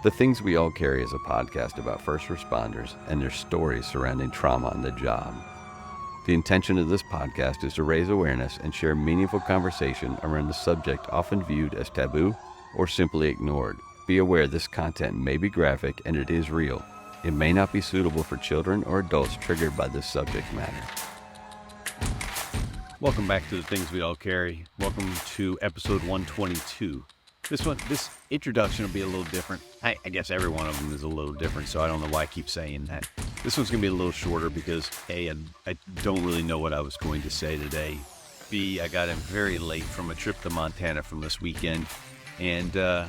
The Things We All Carry is a podcast about first responders and their stories surrounding trauma on the job. The intention of this podcast is to raise awareness and share meaningful conversation around the subject often viewed as taboo or simply ignored. Be aware this content may be graphic and it is real. It may not be suitable for children or adults triggered by this subject matter. Welcome back to The Things We All Carry. Welcome to episode 122. This introduction will be a little different. I guess every one of them is a little different, so I don't know why I keep saying that. This one's going to be a little shorter because A, I don't really know what I was going to say today. B, I got in very late from a trip to Montana from this weekend, and I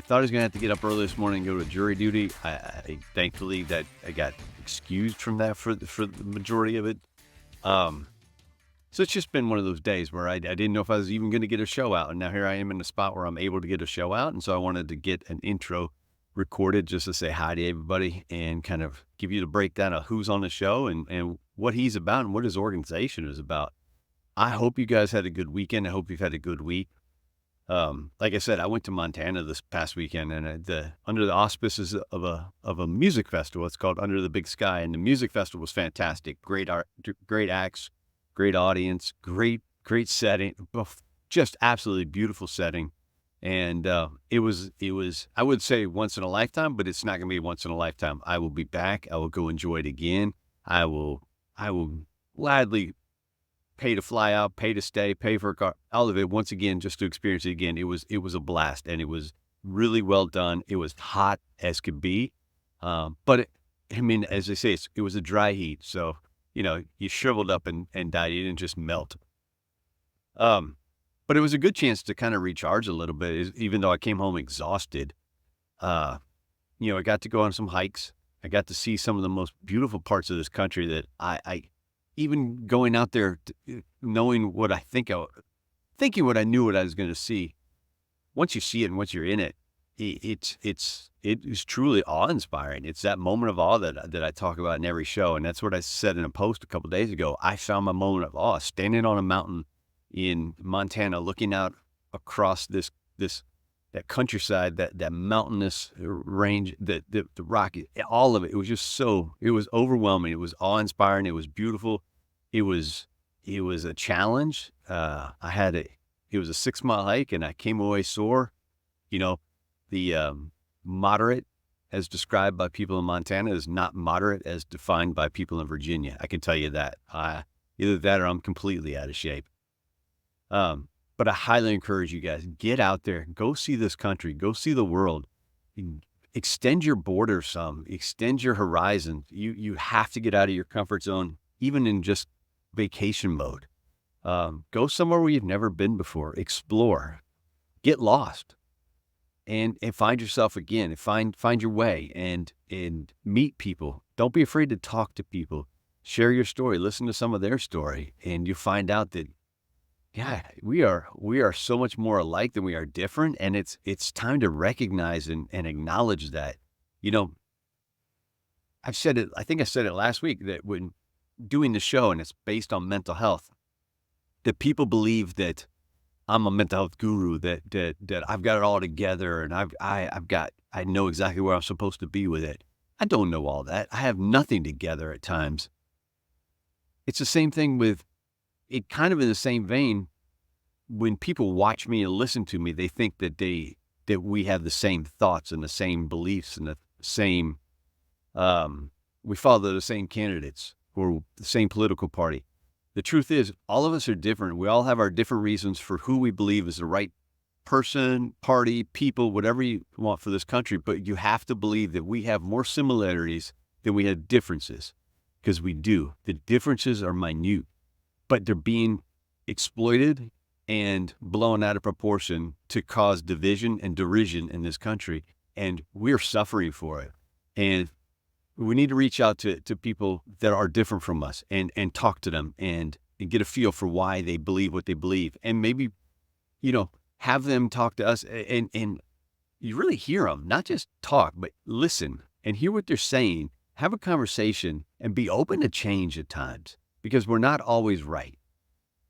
thought I was going to have to get up early this morning and go to jury duty. I thankfully that I got excused from that for the majority of it. So it's just been one of those days where I didn't know if I was even going to get a show out. And now here I am in a spot where I'm able to get a show out. And so I wanted to get an intro recorded just to say hi to everybody and kind of give you the breakdown of who's on the show and what he's about and what his organization is about. I hope you guys had a good weekend. I hope you've had a good week. Like I said, I went to Montana this past weekend and under the auspices of a music festival. It's called Under the Big Sky. And the music festival was fantastic. Great art, great acts. Great audience, great setting, just absolutely beautiful setting. And it was, I would say once in a lifetime, but it's not going to be once in a lifetime. I will be back. I will go enjoy it again. I will gladly pay to fly out, pay to stay, pay for a car, all of it once again, just to experience it again. It was a blast and it was really well done. It was hot as could be. But as they say, it was a dry heat. So, you shriveled up and died. You didn't just melt. But it was a good chance to kind of recharge a little bit, even though I came home exhausted. I got to go on some hikes. I got to see some of the most beautiful parts of this country that I even going out there, knowing what thinking what I knew what I was going to see. Once you see it and once you're in it, it is truly awe-inspiring. It's that moment of awe that I talk about in every show, and that's what I said in a post a couple of days ago. I found my moment of awe standing on a mountain in Montana, looking out across that countryside, that mountainous range, the rocky, all of it. It was just it was overwhelming. It was awe-inspiring. It was beautiful. It was a challenge. It was a 6-mile hike, and I came away sore. The moderate, as described by people in Montana, is not moderate as defined by people in Virginia. I can tell you that. Either that or I'm completely out of shape. But I highly encourage you guys, get out there, go see this country, go see the world, extend your borders some, extend your horizons. You have to get out of your comfort zone, even in just vacation mode. Go somewhere where you've never been before, explore, get lost. And find yourself again, and find your way and meet people. Don't be afraid to talk to people. Share your story. Listen to some of their story, and you'll find out that, we are so much more alike than we are different. And it's time to recognize and acknowledge that. I've said it. I think I said it last week that when doing the show, and it's based on mental health, that people believe that I'm a mental health guru, that I've got it all together and I know exactly where I'm supposed to be with it. I don't know all that. I have nothing together at times. It's the same thing with it, kind of in the same vein. When people watch me and listen to me, they think that we have the same thoughts and the same beliefs and the same, we follow the same candidates or the same political party. The truth is, all of us are different. We all have our different reasons for who we believe is the right person, party, people, whatever you want for this country. But you have to believe that we have more similarities than we have differences, because we do. The differences are minute, but they're being exploited and blown out of proportion to cause division and derision in this country. And we're suffering for it. And we need to reach out to people that are different from us and talk to them and get a feel for why they believe what they believe. And maybe, have them talk to us and you really hear them, not just talk, but listen and hear what they're saying, have a conversation and be open to change at times, because we're not always right.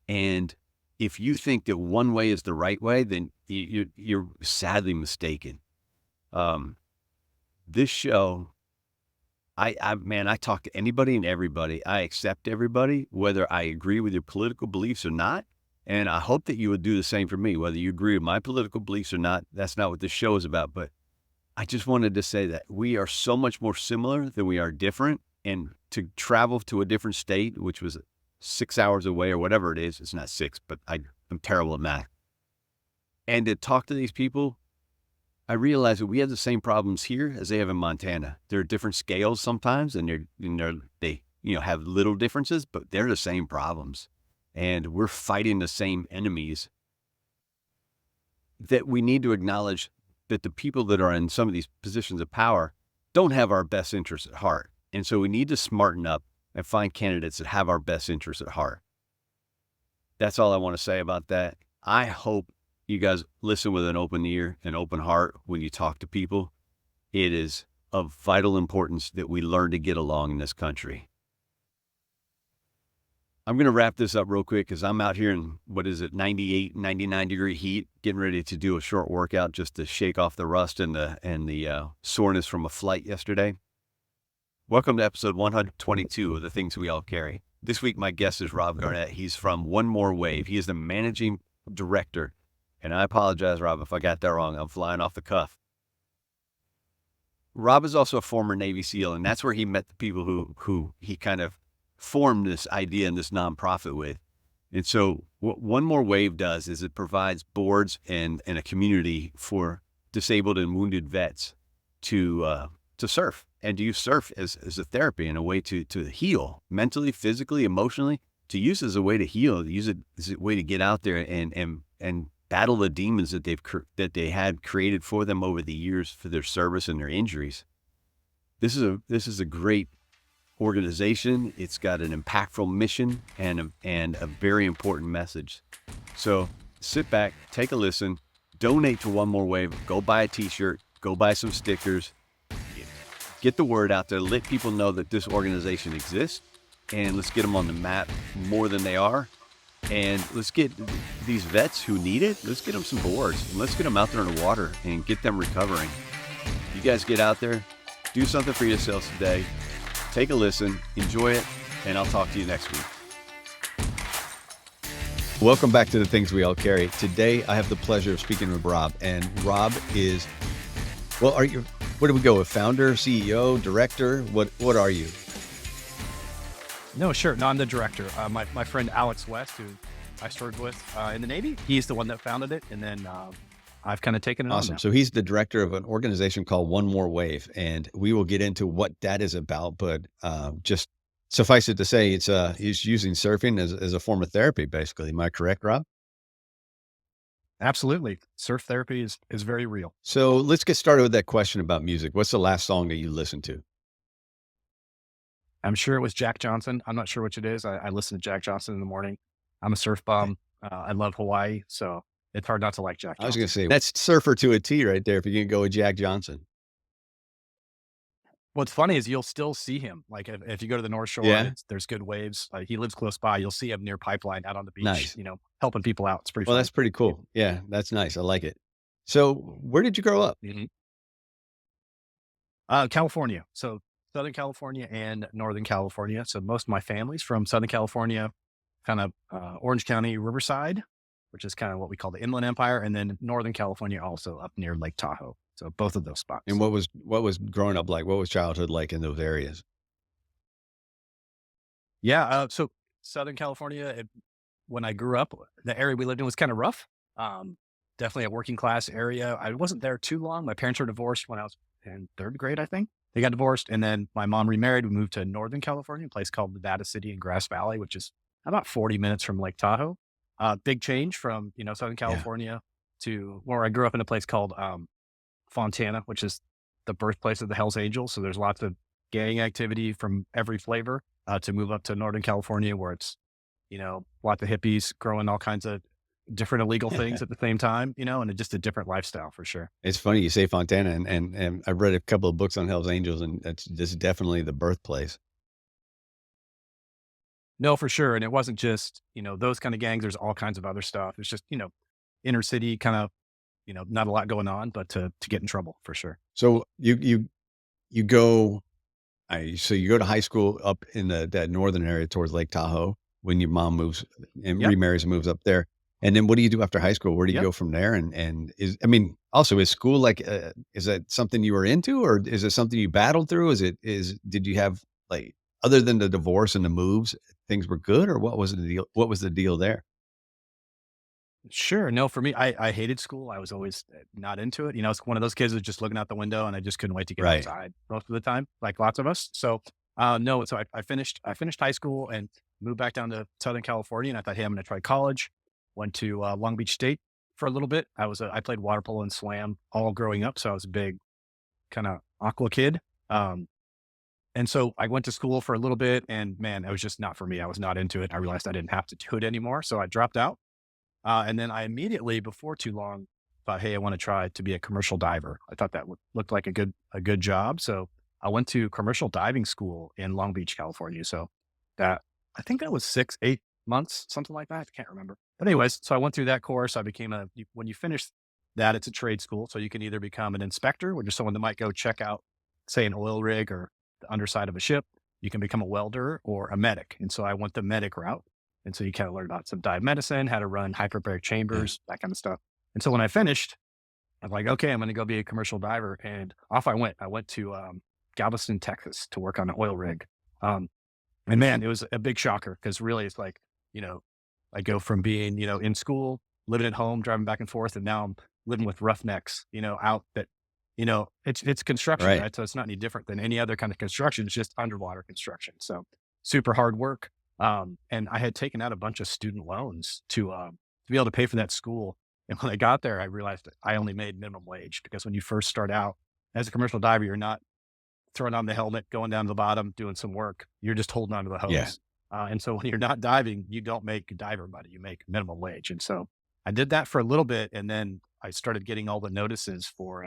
And if you think that one way is the right way, then you're sadly mistaken. this show, man, I talk to anybody and everybody. I accept everybody, whether I agree with your political beliefs or not. And I hope that you would do the same for me, whether you agree with my political beliefs or not. That's not what this show is about. But I just wanted to say that we are so much more similar than we are different. And to travel to a different state, which was 6 hours away or whatever it is, it's not 6, but I'm terrible at math. And to talk to these people, I realized that we have the same problems here as they have in Montana. There are different scales sometimes, and they have little differences, but they're the same problems. And we're fighting the same enemies. That we need to acknowledge that the people that are in some of these positions of power don't have our best interests at heart. And so we need to smarten up and find candidates that have our best interests at heart. That's all I want to say about that. I hope you guys listen with an open ear and open heart when you talk to people. It is of vital importance that we learn to get along in this country. I'm going to wrap this up real quick because I'm out here in, 98, 99 degree heat, getting ready to do a short workout just to shake off the rust and the soreness from a flight yesterday. Welcome to episode 122 of The Things We All Carry. This week, my guest is Rob Garnett. He's from One More Wave. He is the managing director. And I apologize, Rob, if I got that wrong. I'm flying off the cuff. Rob is also a former Navy SEAL, and that's where he met the people who he kind of formed this idea and this nonprofit with. And so what One More Wave does is it provides boards and a community for disabled and wounded vets to surf and to use surf as a therapy and a way to heal mentally, physically, emotionally, to use as a way to heal, to use it as a way to get out there and battle the demons that they had created for them over the years for their service and their injuries. This is a great organization. It's got an impactful mission and a very important message. So sit back, take a listen, donate to One More Wave, go buy a t-shirt, go buy some stickers, get the word out there, let people know that this organization exists, and let's get them on the map more than they are. And let's get these vets who need it, let's get them some boards, and let's get them out there in the water and get them recovering. You guys get out there, do something for yourselves today. Take a listen, enjoy it, and I'll talk to you next week. Welcome back to The Things We All Carry. Today, I have the pleasure of speaking with Rob. And Rob is, where do we go? A founder, CEO, director? What are you? No, sure. No, I'm the director. My friend Alex West, who I served with in the Navy, he's the one that founded it. And then I've kind of taken it on now. So he's the director of an organization called One More Wave, and we will get into what that is about. But just suffice it to say, he's using surfing as a form of therapy, basically. Am I correct, Rob? Absolutely. Surf therapy is very real. So let's get started with that question about music. What's the last song that you listened to? I'm sure it was Jack Johnson. I'm not sure which it is. I listen to Jack Johnson in the morning. I'm a surf bum. I love Hawaii, so it's hard not to like Jack Johnson. I was going to say, that's surfer to a T right there if you can go with Jack Johnson. What's funny is you'll still see him. Like if you go to the North Shore, there's good waves. He lives close by. You'll see him near Pipeline out on the beach, nice. Helping people out. It's pretty fun. Well, that's pretty cool. Yeah, that's nice. I like it. So where did you grow up? Mm-hmm. California. So Southern California and Northern California. So most of my family's from Southern California, kind of Orange County, Riverside, which is kind of what we call the Inland Empire. And then Northern California, also up near Lake Tahoe. So both of those spots. And what was growing up like? What was childhood like in those areas? Yeah. So Southern California, when I grew up, the area we lived in was kind of rough. Definitely a working class area. I wasn't there too long. My parents were divorced when I was in third grade, I think. They got divorced, and then my mom remarried. We moved to Northern California, a place called Nevada City in Grass Valley, which is about 40 minutes from Lake Tahoe. Big change from, Southern California to where I grew up in a place called Fontana, which is the birthplace of the Hells Angels. So there's lots of gang activity from every flavor to move up to Northern California where it's, lots of hippies growing all kinds of different illegal things at the same time, and just a different lifestyle for sure. It's funny you say Fontana, and I've read a couple of books on Hells Angels, and this is definitely the birthplace. No, for sure. And it wasn't just, those kind of gangs. There's all kinds of other stuff. It's just, inner city kind of, not a lot going on, but to get in trouble for sure. So you you go, so you go to high school up in that northern area towards Lake Tahoe when your mom moves and Yep. remarries and moves up there. And then what do you do after high school? Where do you Yep. go from there? And I mean, also is school like, is that something you were into, or is it something you battled through? Did you have like, other than the divorce and the moves, things were good, or what was the deal? What was the deal there? Sure. No, for me, I hated school. I was always not into it. I was one of those kids that was just looking out the window and I just couldn't wait to get Right. outside most of the time, like lots of us. So, no, so I finished high school and moved back down to Southern California. And I thought, hey, I'm going to try college. Went to Long Beach State for a little bit. I played water polo and swam all growing up. So I was a big kind of aqua kid. Um, and so I went to school for a little bit and man, it was just not for me. I was not into it. I realized I didn't have to do it anymore. So I dropped out. And then I immediately, before too long, thought, "Hey, I want to try to be a commercial diver." I thought that looked like a good job. So I went to commercial diving school in Long Beach, California. So that I think that was 6, 8 months, something like that. I can't remember. But anyways, so I went through that course. I became when you finish that, it's a trade school. So you can either become an inspector, which is someone that might go check out, say, an oil rig or the underside of a ship. You can become a welder or a medic. And so I went the medic route. And so you kind of learn about some dive medicine, how to run hyperbaric Yeah. chambers, that kind of stuff. And so when I finished, I'm like, okay, I'm going to go be a commercial diver. And off I went. I went to Galveston, Texas to work on an oil rig. Um, and man, it was a big shocker because really it's like, you know, I go from being, in school, living at home, driving back and forth, and now I'm living with roughnecks, out that, it's construction, Right. right? So it's not any different than any other kind of construction. It's just underwater construction. So super hard work. And I had taken out a bunch of student loans to be able to pay for that school. And when I got there, I realized that I only made minimum wage because when you first start out as a commercial diver, you're not throwing on the helmet, going down to the bottom, doing some work. You're just holding onto the Yeah. hose. And so when you're not diving, you don't make diver money. You make minimum wage. And so I did that for a little bit. And then I started getting all the notices for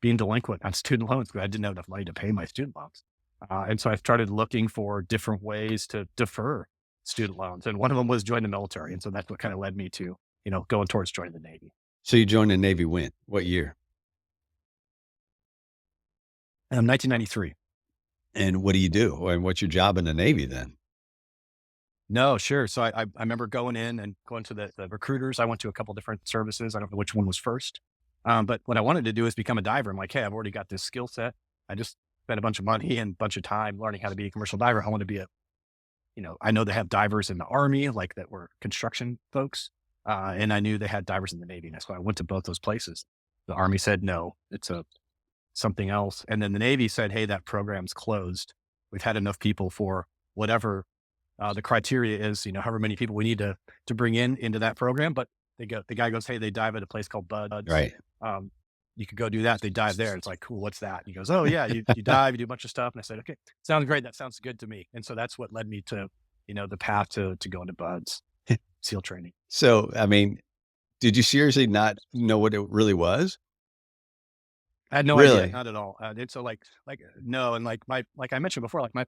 being delinquent on student loans because I didn't have enough money to pay my student loans. And so I started looking for different ways to defer student loans. And one of them was join the military. And so that's what kind of led me to, going towards joining the Navy. So you joined the Navy when? What year? 1993. And what do you do? And what's your job in the Navy then? No, sure. So I remember going in and going to the recruiters. I went to a couple different services. I don't know which one was first. But what I wanted to do is become a diver. I'm like, hey, I've already got this skill set. I just spent a bunch of money and a bunch of time learning how to be a commercial diver. I want to be I know they have divers in the Army, like that were construction folks. And I knew they had divers in the Navy. And so I went to both those places. The Army said, no, it's something else. And then the Navy said, hey, that program's closed. We've had enough people for whatever the criteria is, however many people we need to bring into that program. But the guy goes, hey, they dive at a place called Buds. Right. You could go do that. They dive there. It's like, cool. What's that? And he goes, oh yeah, you dive, you do a bunch of stuff. And I said, okay, sounds great. That sounds good to me. And so that's what led me to, the path to go into Buds SEAL training. So, I mean, did you seriously not know what it really was? I had no idea, Really? not at all. And so no, and like I mentioned before, like my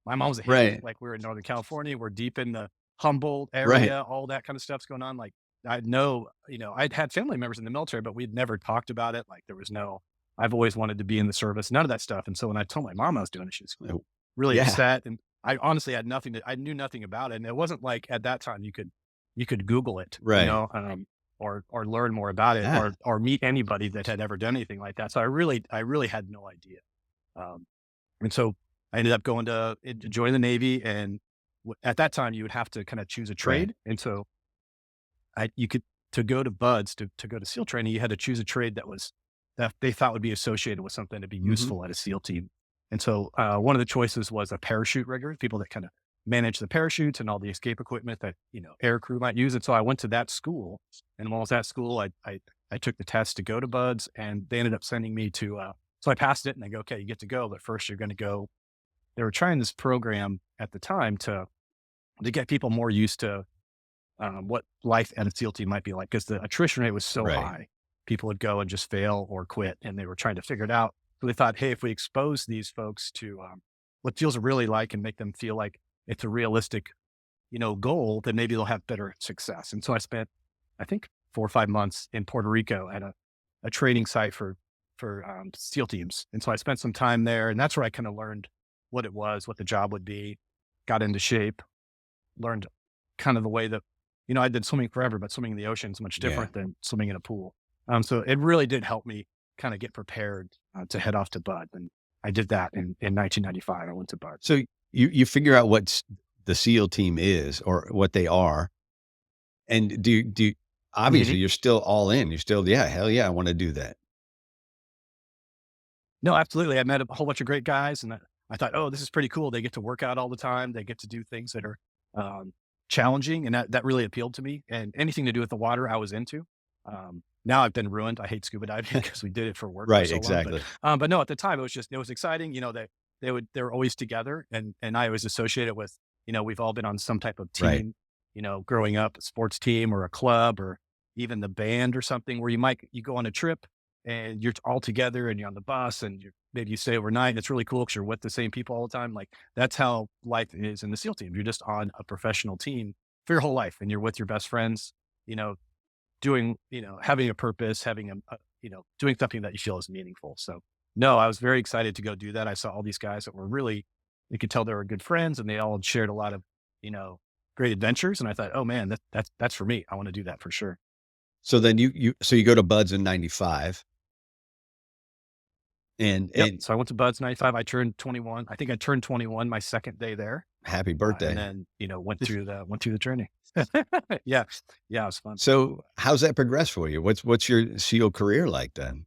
mom's a hippie. Right. Like we're in Northern California, we're deep in the Humboldt Right. area, all that kind of stuff's going on. Like I know, I'd had family members in the military, but we'd never talked about it. Like there was no. I've always wanted to be in the service, none of that stuff. And so when I told my mom I was doing it, she was Oh, really yeah. upset. And I honestly had I knew nothing about it. And it wasn't like at that time you could Google it, Right. or learn more about it Yeah. or meet anybody that had ever done anything like that. So I really had no idea. Um, and so I ended up going to join the Navy. And at that time you would have to kind of choose a Right. trade. And so you could, to go to Buds, to go to SEAL training, you had to choose a trade that they thought would be associated with something to be Mhm. useful at a SEAL team. And so one of the choices was a parachute rigger, people that kind of manage the parachutes and all the escape equipment that, air crew might use. And so I went to that school, and when I was at school, I took the test to go to Buds, and they ended up sending me to, so I passed it and they go, okay, you get to go, but first you're going to go. They were trying this program at the time to get people more used to what life at a SEAL team might be like, because the attrition rate was so Right. high. People would go and just fail or quit, and they were trying to figure it out. So they thought, hey, if we expose these folks to what SEALs are really like and make them feel like it's a realistic, goal, then maybe they'll have better success. And so I spent, I think, 4 or 5 months in Puerto Rico at a training site for for SEAL teams. And so I spent some time there, and that's where I kind of learned what it was, what the job would be, got into shape, learned kind of the way that, I did swimming forever, but swimming in the ocean is much Yeah. different than swimming in a pool. So it really did help me kind of get prepared to head off to Bud. And I did that in 1995. I went to Bud. So you figure out what the SEAL team is or what they are. And obviously Mhm. you're still all in. You're still, yeah, hell yeah, I want to do that. No, absolutely. I met a whole bunch of great guys, and I thought, oh, this is pretty cool. They get to work out all the time. They get to do things that are challenging, and that really appealed to me. And anything to do with the water, I was into. Now I've been ruined. I hate scuba diving because we did it for work for Right. so long. Exactly. But no, at the time it was exciting. They were always together, and I always associate it with, we've all been on some type of Right. team. Growing up, a sports team or a club or even the band or something where you go on a trip and you're all together and you're on the bus and maybe you stay overnight. And it's really cool because you're with the same people all the time. Like that's how life is in the SEAL team. You're just on a professional team for your whole life, and you're with your best friends, you know, doing, having a purpose, having doing something that you feel is meaningful. So no, I was very excited to go do that. I saw all these guys that were really, you could tell they were good friends, and they all had shared a lot of, you know, great adventures. And I thought, oh man, that's for me. I want to do that for sure. So then you go to Buds in 95 and, Yep. and So I went to Buds 95. I turned 21. I think I turned 21 my second day there. happy And birthday. then, went through the journey. Yeah. Yeah. It was fun. So how's that progress for you? What's your SEAL career like then?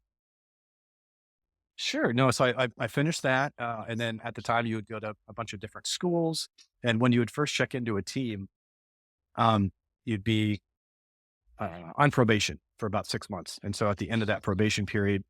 Sure. No. So I finished that. And then at the time you would go to a bunch of different schools. And when you would first check into a team, um, you'd be on probation for about 6 months. And so at the end of that probation period,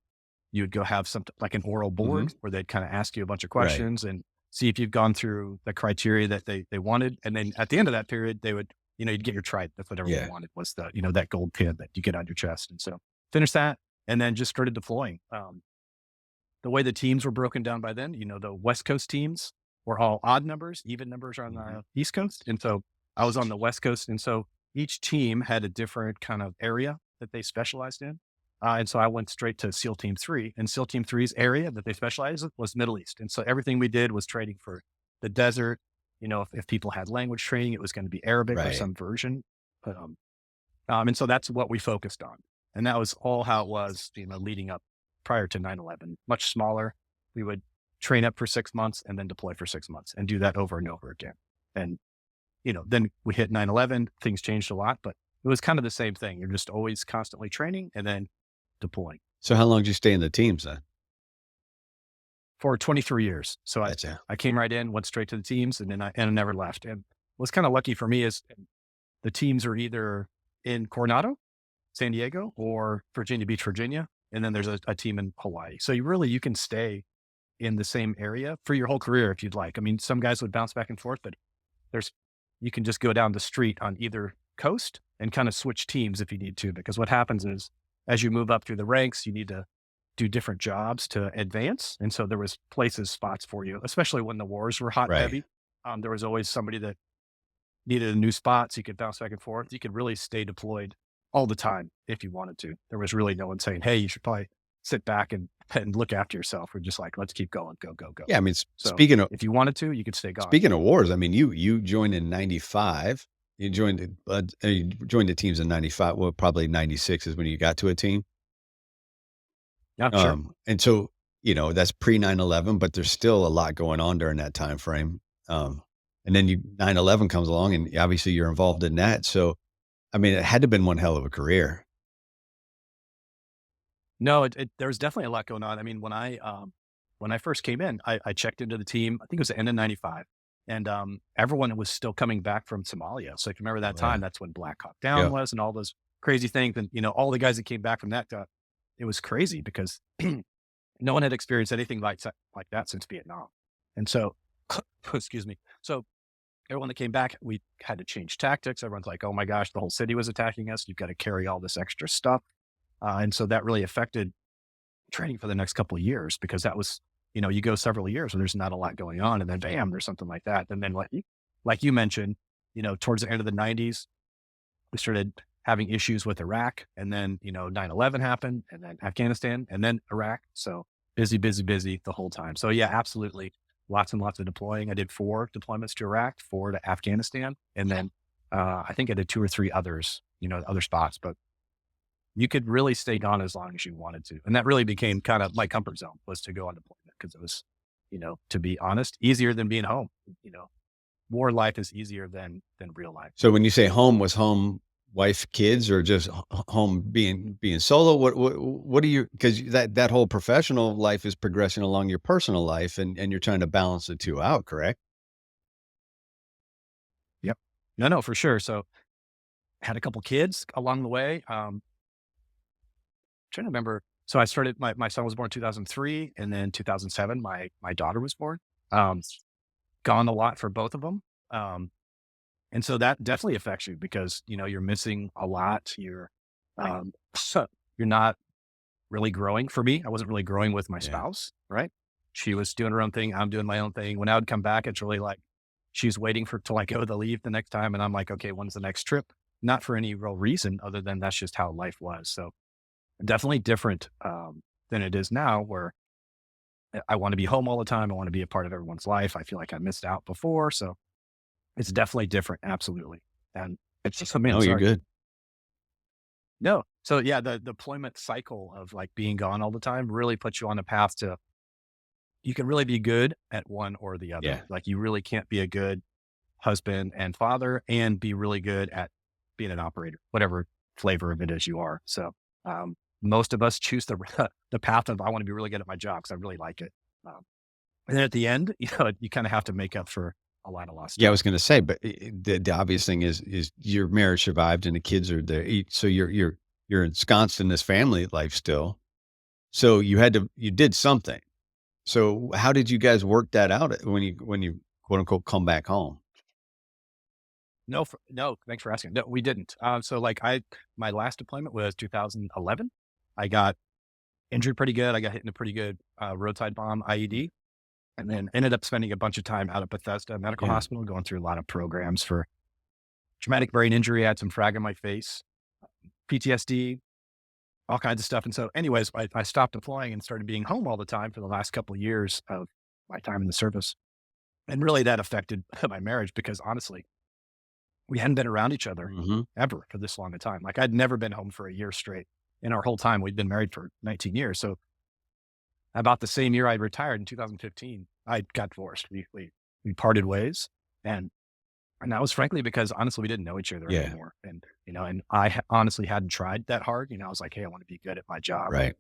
you would go have something like an oral Mhm. board where they'd kind of ask you a bunch of Right. questions and see if you've gone through the criteria that they wanted. And then at the end of that period, they would, you'd get your tribe. That's what everyone Yeah. wanted, was the, that gold pin that you get on your chest. And so finished that and then just started deploying. The way the teams were broken down by then, the West Coast teams were all odd numbers, even numbers are on Mhm. the East Coast. And so I was on the West Coast. And so each team had a different kind of area that they specialized in. And so I went straight to SEAL Team 3, and SEAL Team Three's area that they specialized in was Middle East. And so everything we did was training for the desert. If people had language training, it was going to be Arabic or Right. some version. And so that's what we focused on. And that was all how it was, leading up prior to 9/11, much smaller. We would train up for 6 months and then deploy for 6 months and do that over and over again. And, then we hit 9/11, things changed a lot, but it was kind of the same thing. You're just always constantly training and then deploying So how long did you stay in the teams then? for 23 years. So Gotcha. I came right in, went straight to the teams, and then I never left. And what's kind of lucky for me is the teams are either in Coronado, San Diego, or Virginia Beach, Virginia. And then there's a team in Hawaii. So you can stay in the same area for your whole career if you'd like. I mean, some guys would bounce back and forth, but you can just go down the street on either coast and kind of switch teams if you need to, because what happens is as you move up through the ranks, you need to do different jobs to advance. And so there was spots for you, especially when the wars were hot and Right. heavy. There was always somebody that needed a new spot, so you could bounce back and forth. You could really stay deployed all the time if you wanted to. There was really no one saying, hey, you should probably sit back and look after yourself. We're just like, let's keep going, go, go, go. Yeah. I mean, So if you wanted to, you could stay gone. speaking of wars, I mean, you joined in 95. You joined the teams in 95. Well, probably 96 is when you got to a team. Yeah, sure. And so, that's pre 9/11, but there's still a lot going on during that time frame. And then 9/11 comes along and obviously you're involved in that. So, I mean, it had to have been one hell of a career. No, there was definitely a lot going on. I mean, when I first came in, I checked into the team. I think it was the end of '95, and everyone was still coming back from Somalia. So if you remember that Oh, yeah. time, that's when Black Hawk Down Yeah. was, and all those crazy things. And all the guys that came back from that, it was crazy because no one had experienced anything like that since Vietnam. And so, excuse me. So everyone that came back, we had to change tactics. Everyone's like, "Oh my gosh, the whole city was attacking us. You've got to carry all this extra stuff." And so that really affected training for the next couple of years, because that was, you go several years where there's not a lot going on, and then bam, there's something like that. And then like you mentioned, towards the end of the '90s, we started having issues with Iraq, and then, 9/11 happened, and then Afghanistan, and then Iraq. So busy, busy, busy the whole time. So yeah, absolutely. Lots and lots of deploying. I did 4 deployments to Iraq, 4 to Afghanistan, and then I think I did 2 or 3 others, other spots, but you could really stay gone as long as you wanted to. And that really became kind of my comfort zone, was to go on deployment, because it was, to be honest, easier than being home. You know, War life is easier than real life. So when you say home, was home wife, kids, or just home being solo? What do you, because that whole professional life is progressing along your personal life, and you're trying to balance the two out, correct? Yep. No, for sure. So had a couple kids along the way. Trying to remember. So I started, my son was born in 2003, and then 2007, my daughter was born. Um, Gone a lot for both of them. Um, and so that definitely affects you, because, you're missing a lot. So you're not really growing. For me, I wasn't really growing with my Yeah. spouse, right? She was doing her own thing. I'm doing my own thing. When I would come back, it's really like she's waiting for till I go to leave the next time. And I'm like, okay, when's the next trip? Not for any real reason other than that's just how life was. So definitely different than it is now, where I want to be home all the time. I want to be a part of everyone's life. I feel like I missed out before. So it's definitely different. Absolutely. And it's just, man, No, you're sorry. good. No. So yeah, the deployment cycle of like being gone all the time really puts you on a path to, you can really be good at one or the other. Yeah. Like, you really can't be a good husband and father and be really good at being an operator, whatever flavor of it is you are. So, most of us choose the, the path of, I want to be really good at my job because I really like it. And then at the end, you kind of have to make up for a lot of lost Yeah, I time. was gonna say, but the obvious thing is your marriage survived and the kids are there. So you're ensconced in this family life still. So you did something. So how did you guys work that out when you quote unquote come back home? No, thanks for asking. No, we didn't. So like my last deployment was 2011. I got injured pretty good. I got hit in a pretty good roadside bomb IED, and then ended up spending a bunch of time out at Bethesda Medical Yeah. Hospital, going through a lot of programs for traumatic brain injury. I had some frag in my face, PTSD, all kinds of stuff. And so, anyways, I stopped deploying and started being home all the time for the last couple of years of my time in the service. And really, that affected my marriage, because honestly, we hadn't been around each other Mhm. ever for this long a time. Like, I'd never been home for a year straight in our whole time. We'd been married for 19 years. So about the same year I retired in 2015, I got divorced. We parted ways, and that was frankly because honestly we didn't know each other Yeah. anymore. And I honestly hadn't tried that hard. I was like, hey, I want to be good at my job, Right.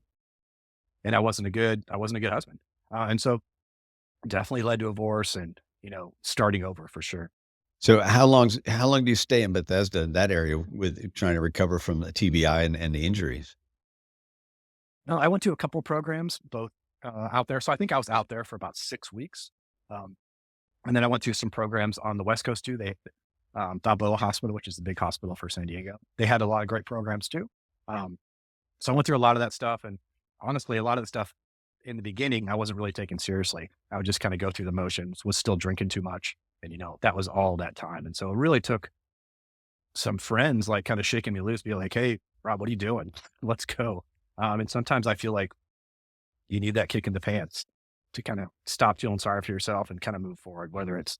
and I wasn't a good husband, and so definitely led to a divorce and starting over for sure. So how long do you stay in Bethesda, in that area, with trying to recover from the TBI and the injuries? No, I went to a couple programs both out there. So I think I was out there for about 6 weeks. Um, And then I went to some programs on the West Coast too. Balboa Hospital, which is the big hospital for San Diego, they had a lot of great programs too. Um, so I went through a lot of that stuff. And honestly, a lot of the stuff in the beginning, I wasn't really taken seriously. I would just kind of go through the motions, was still drinking too much. And, that was all that time. And so it really took some friends like kind of shaking me loose, be like, hey, Rob, what are you doing? Let's go. And sometimes I feel like you need that kick in the pants to kind of stop feeling sorry for yourself and kind of move forward, whether it's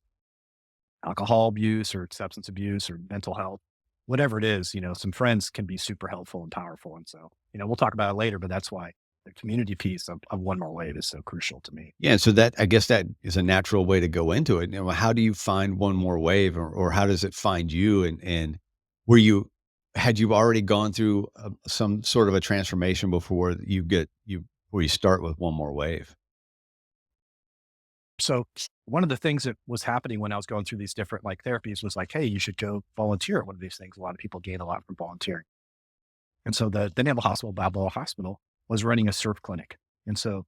alcohol abuse or substance abuse or mental health, whatever it is. Some friends can be super helpful and powerful. And so, we'll talk about it later, but that's why the community piece of One More Wave is so crucial to me. Yeah, so that, I guess, that is a natural way to go into it. How do you find one more wave, or how does it find you? And were you had you already gone through some sort of a transformation before where you start with one more wave? So one of the things that was happening when I was going through these different like therapies was like, hey, you should go volunteer at one of these things. A lot of people gain a lot from volunteering. And so the Naval Hospital, Balboa Hospital, was running a surf clinic. And so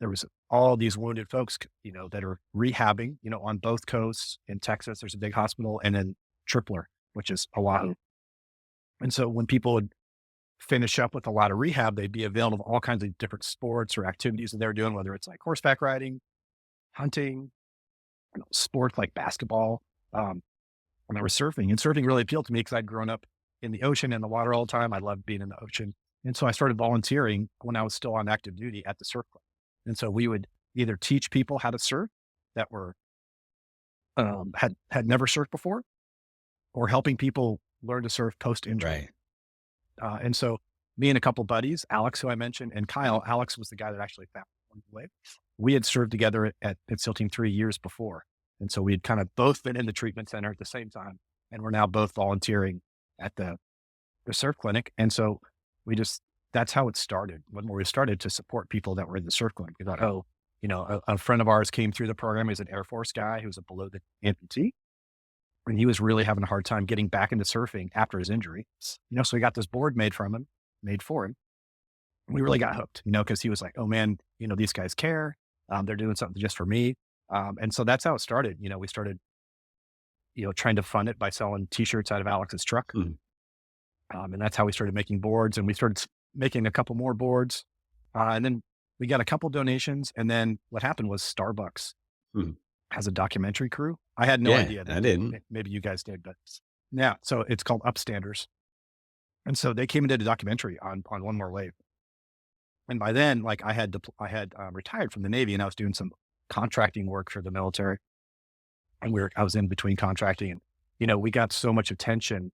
there was all these wounded folks, that are rehabbing, on both coasts. In Texas, there's a big hospital, and then Tripler, which is Oahu. And so when people would finish up with a lot of rehab, they'd be available to all kinds of different sports or activities that they're doing, whether it's like horseback riding, hunting, sports like basketball. And I was surfing, and surfing really appealed to me because I'd grown up in the ocean and the water all the time. I loved being in the ocean. And so I started volunteering when I was still on active duty at the surf club. And so we would either teach people how to surf that were, had never surfed before, or helping people learn to surf post injury. Right. And so me and a couple buddies, Alex, who I mentioned, and Kyle, Alex was the guy that actually found the wave. We had served together at SEAL Team 3 years before. And so we had kind of both been in the treatment center at the same time. And we're now both volunteering at the surf clinic. And so that's how it started. When we started to support people that were in the surf clinic, we thought, oh, a friend of ours came through the program. He was an Air Force guy. He was a below the amputee. And he was really having a hard time getting back into surfing after his injury. So we got this board made for him. We really got hooked, because he was like, oh man, these guys care. They're doing something just for me. And so that's how it started. We started, trying to fund it by selling t-shirts out of Alex's truck. And that's how we started making boards, and we started making a couple more boards. And then we got a couple donations. And then what happened was Starbucks has a documentary crew. I had no idea. I didn't. Maybe you guys did, but yeah. So it's called Upstanders. And so they came and did a documentary on One More Wave. And by then, like I had retired from the Navy, and I was doing some contracting work for the military. And I was in between contracting, and, we got so much attention,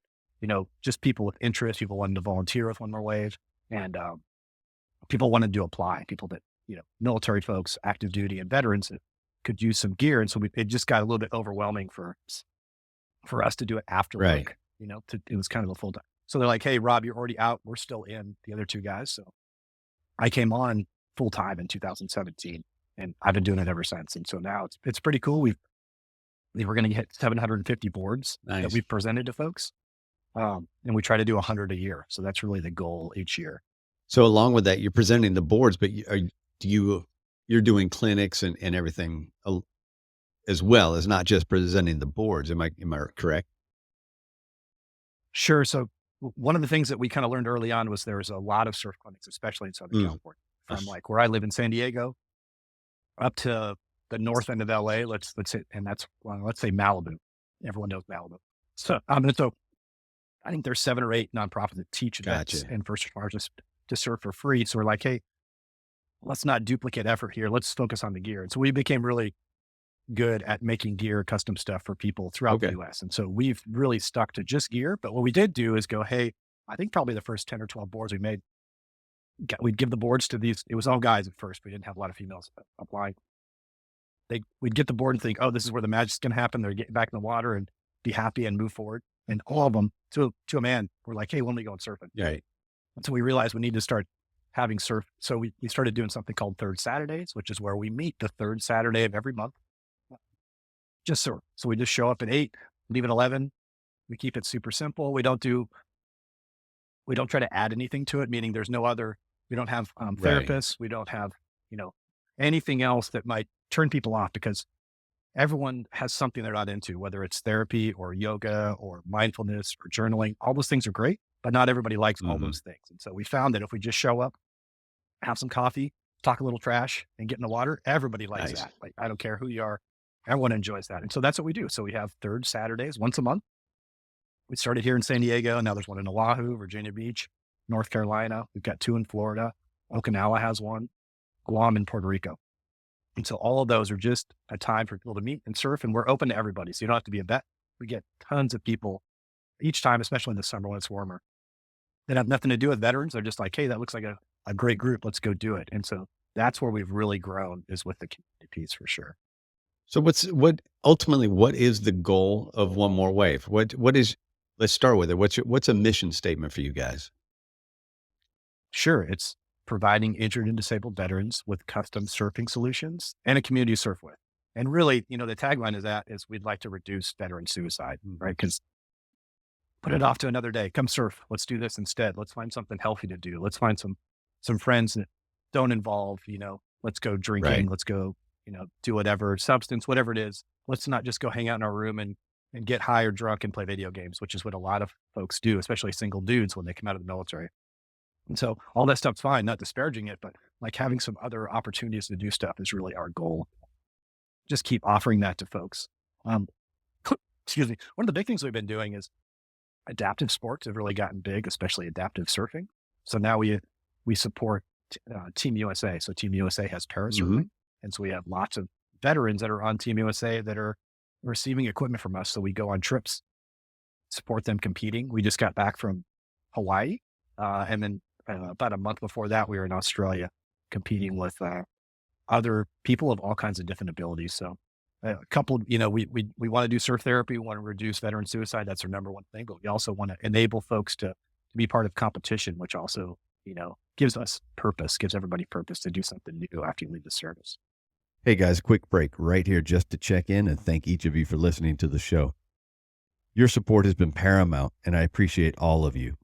just people with interest, people wanted to volunteer with One More Wave, and people wanted to apply, people that, military folks, active duty and veterans that could use some gear. And so it just got a little bit overwhelming for us to do it after work, it was kind of a full time. So they're like, hey, Rob, you're already out. We're still in, the other two guys. So I came on full time in 2017, and I've been doing it ever since. And so now it's pretty cool. We're going to hit 750 boards that we've presented to folks. And we try to do 100 a year. So that's really the goal each year. So along with that, you're presenting the boards, but you're doing clinics and everything as well as not just presenting the boards. Am I correct? Sure. So one of the things that we kind of learned early on was there was a lot of surf clinics, especially in Southern California, from like where I live in San Diego up to the north end of LA. Let's say Malibu. Everyone knows Malibu. So, so I think there's 7 or 8 nonprofits that teach vets and first responders to surf for free. So we're like, hey, let's not duplicate effort here. Let's focus on the gear. And so we became really good at making gear, custom stuff for people throughout the US. And so we've really stuck to just gear. But what we did do is go, hey, I think probably the first 10 or 12 boards we made, we'd give the boards to these. It was all guys at first. We didn't have a lot of females applying. We'd get the board and think, oh, this is where the magic's going to happen. They're getting back in the water and be happy and move forward. And all of them, to a man, were like, hey, when are we going surfing? Right. And so we realized we need to start having surf. So we started doing something called Third Saturdays, which is where we meet the third Saturday of every month. Just surf. So we just show up at 8, leave at 11. We keep it super simple. We don't try to add anything to it, meaning we don't have therapists. We don't have, anything else that might turn people off, because everyone has something they're not into, whether it's therapy or yoga or mindfulness or journaling. All those things are great, but not everybody likes all those things. And so we found that if we just show up, have some coffee, talk a little trash, and get in the water, everybody likes that. Like, I don't care who you are. Everyone enjoys that. And so that's what we do. So we have Third Saturdays once a month. We started here in San Diego, and now there's one in Oahu, Virginia Beach, North Carolina. We've got 2 in Florida. Okinawa has one, Guam, and Puerto Rico. And so all of those are just a time for people to meet and surf, and we're open to everybody. So you don't have to be a vet. We get tons of people each time, especially in the summer when it's warmer, that have nothing to do with veterans. They're just like, hey, that looks like a great group. Let's go do it. And so that's where we've really grown, is with the community piece for sure. So what is the goal of One More Wave? Let's start with it. What's a mission statement for you guys? Sure. It's providing injured and disabled veterans with custom surfing solutions and a community to surf with. And really, the tagline is we'd like to reduce veteran suicide, right? Because put it off to another day. Come surf. Let's do this instead. Let's find something healthy to do. Let's find some friends that don't involve, let's go drinking. Right. Let's go, do whatever substance, whatever it is. Let's not just go hang out in our room and get high or drunk and play video games, which is what a lot of folks do, especially single dudes when they come out of the military. And so all that stuff's fine, not disparaging it, but like having some other opportunities to do stuff is really our goal. Just keep offering that to folks. Excuse me. One of the big things we've been doing is adaptive sports have really gotten big, especially adaptive surfing. So now we support Team USA. So Team USA has parasurfing, and so we have lots of veterans that are on Team USA that are receiving equipment from us. So we go on trips, support them competing. We just got back from Hawaii, and then about a month before that, we were in Australia competing with other people of all kinds of different abilities. So a couple, we want to do surf therapy. We want to reduce veteran suicide. That's our number one thing. But we also want to enable folks to be part of competition, which also, gives us purpose, gives everybody purpose to do something new after you leave the service. Hey guys, quick break right here just to check in and thank each of you for listening to the show. Your support has been paramount, and I appreciate all of you.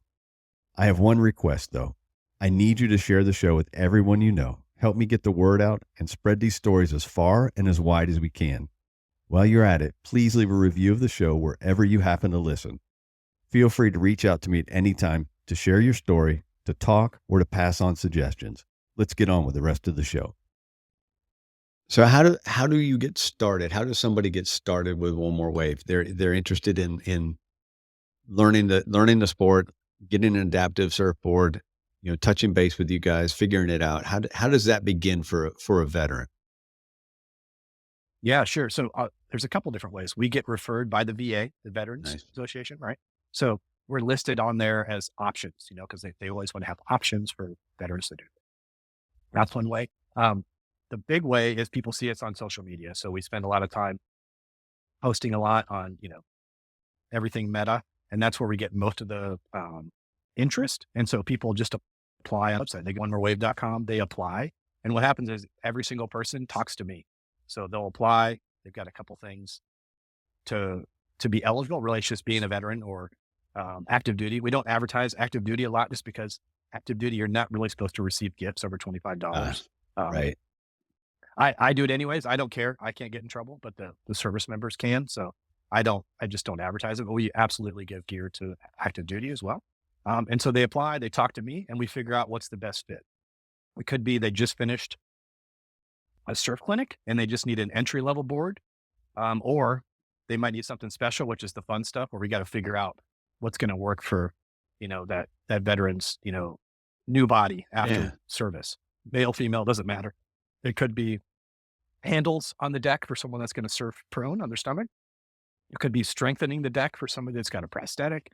I have one request, though. I need you to share the show with everyone you know. Help me get the word out and spread these stories as far and as wide as we can. While you're at it, please leave a review of the show wherever you happen to listen. Feel free to reach out to me at any time to share your story, to talk, or to pass on suggestions. Let's get on with the rest of the show. So how do you get started? How does somebody get started with One More Wave? They're interested in learning the sport, getting an adaptive surfboard, touching base with you guys, figuring it out. How does that begin for a veteran? Yeah, sure. So there's a couple different ways. We get referred by the VA, the Veterans Association, right? So we're listed on there as options, because they always want to have options for veterans to do. That's one way. The big way is people see us on social media. So we spend a lot of time posting a lot on, everything Meta, and that's where we get most of the interest. And so people just apply on the website. They go on onemorewave.com, they apply. And what happens is every single person talks to me. So they'll apply. They've got a couple things to be eligible, really it's just being a veteran or active duty. We don't advertise active duty a lot just because active duty, you're not really supposed to receive gifts over $25. Right. I do it anyways. I don't care. I can't get in trouble, but the service members can. So I just don't advertise it, but we absolutely give gear to active duty as well. And so they apply, they talk to me, and we figure out what's the best fit. It could be they just finished a surf clinic and they just need an entry level board, or they might need something special, which is the fun stuff where we got to figure out what's going to work for, that veteran's, new body after service. Male, female, doesn't matter. It could be handles on the deck for someone that's going to surf prone on their stomach. It could be strengthening the deck for somebody that's got a prosthetic.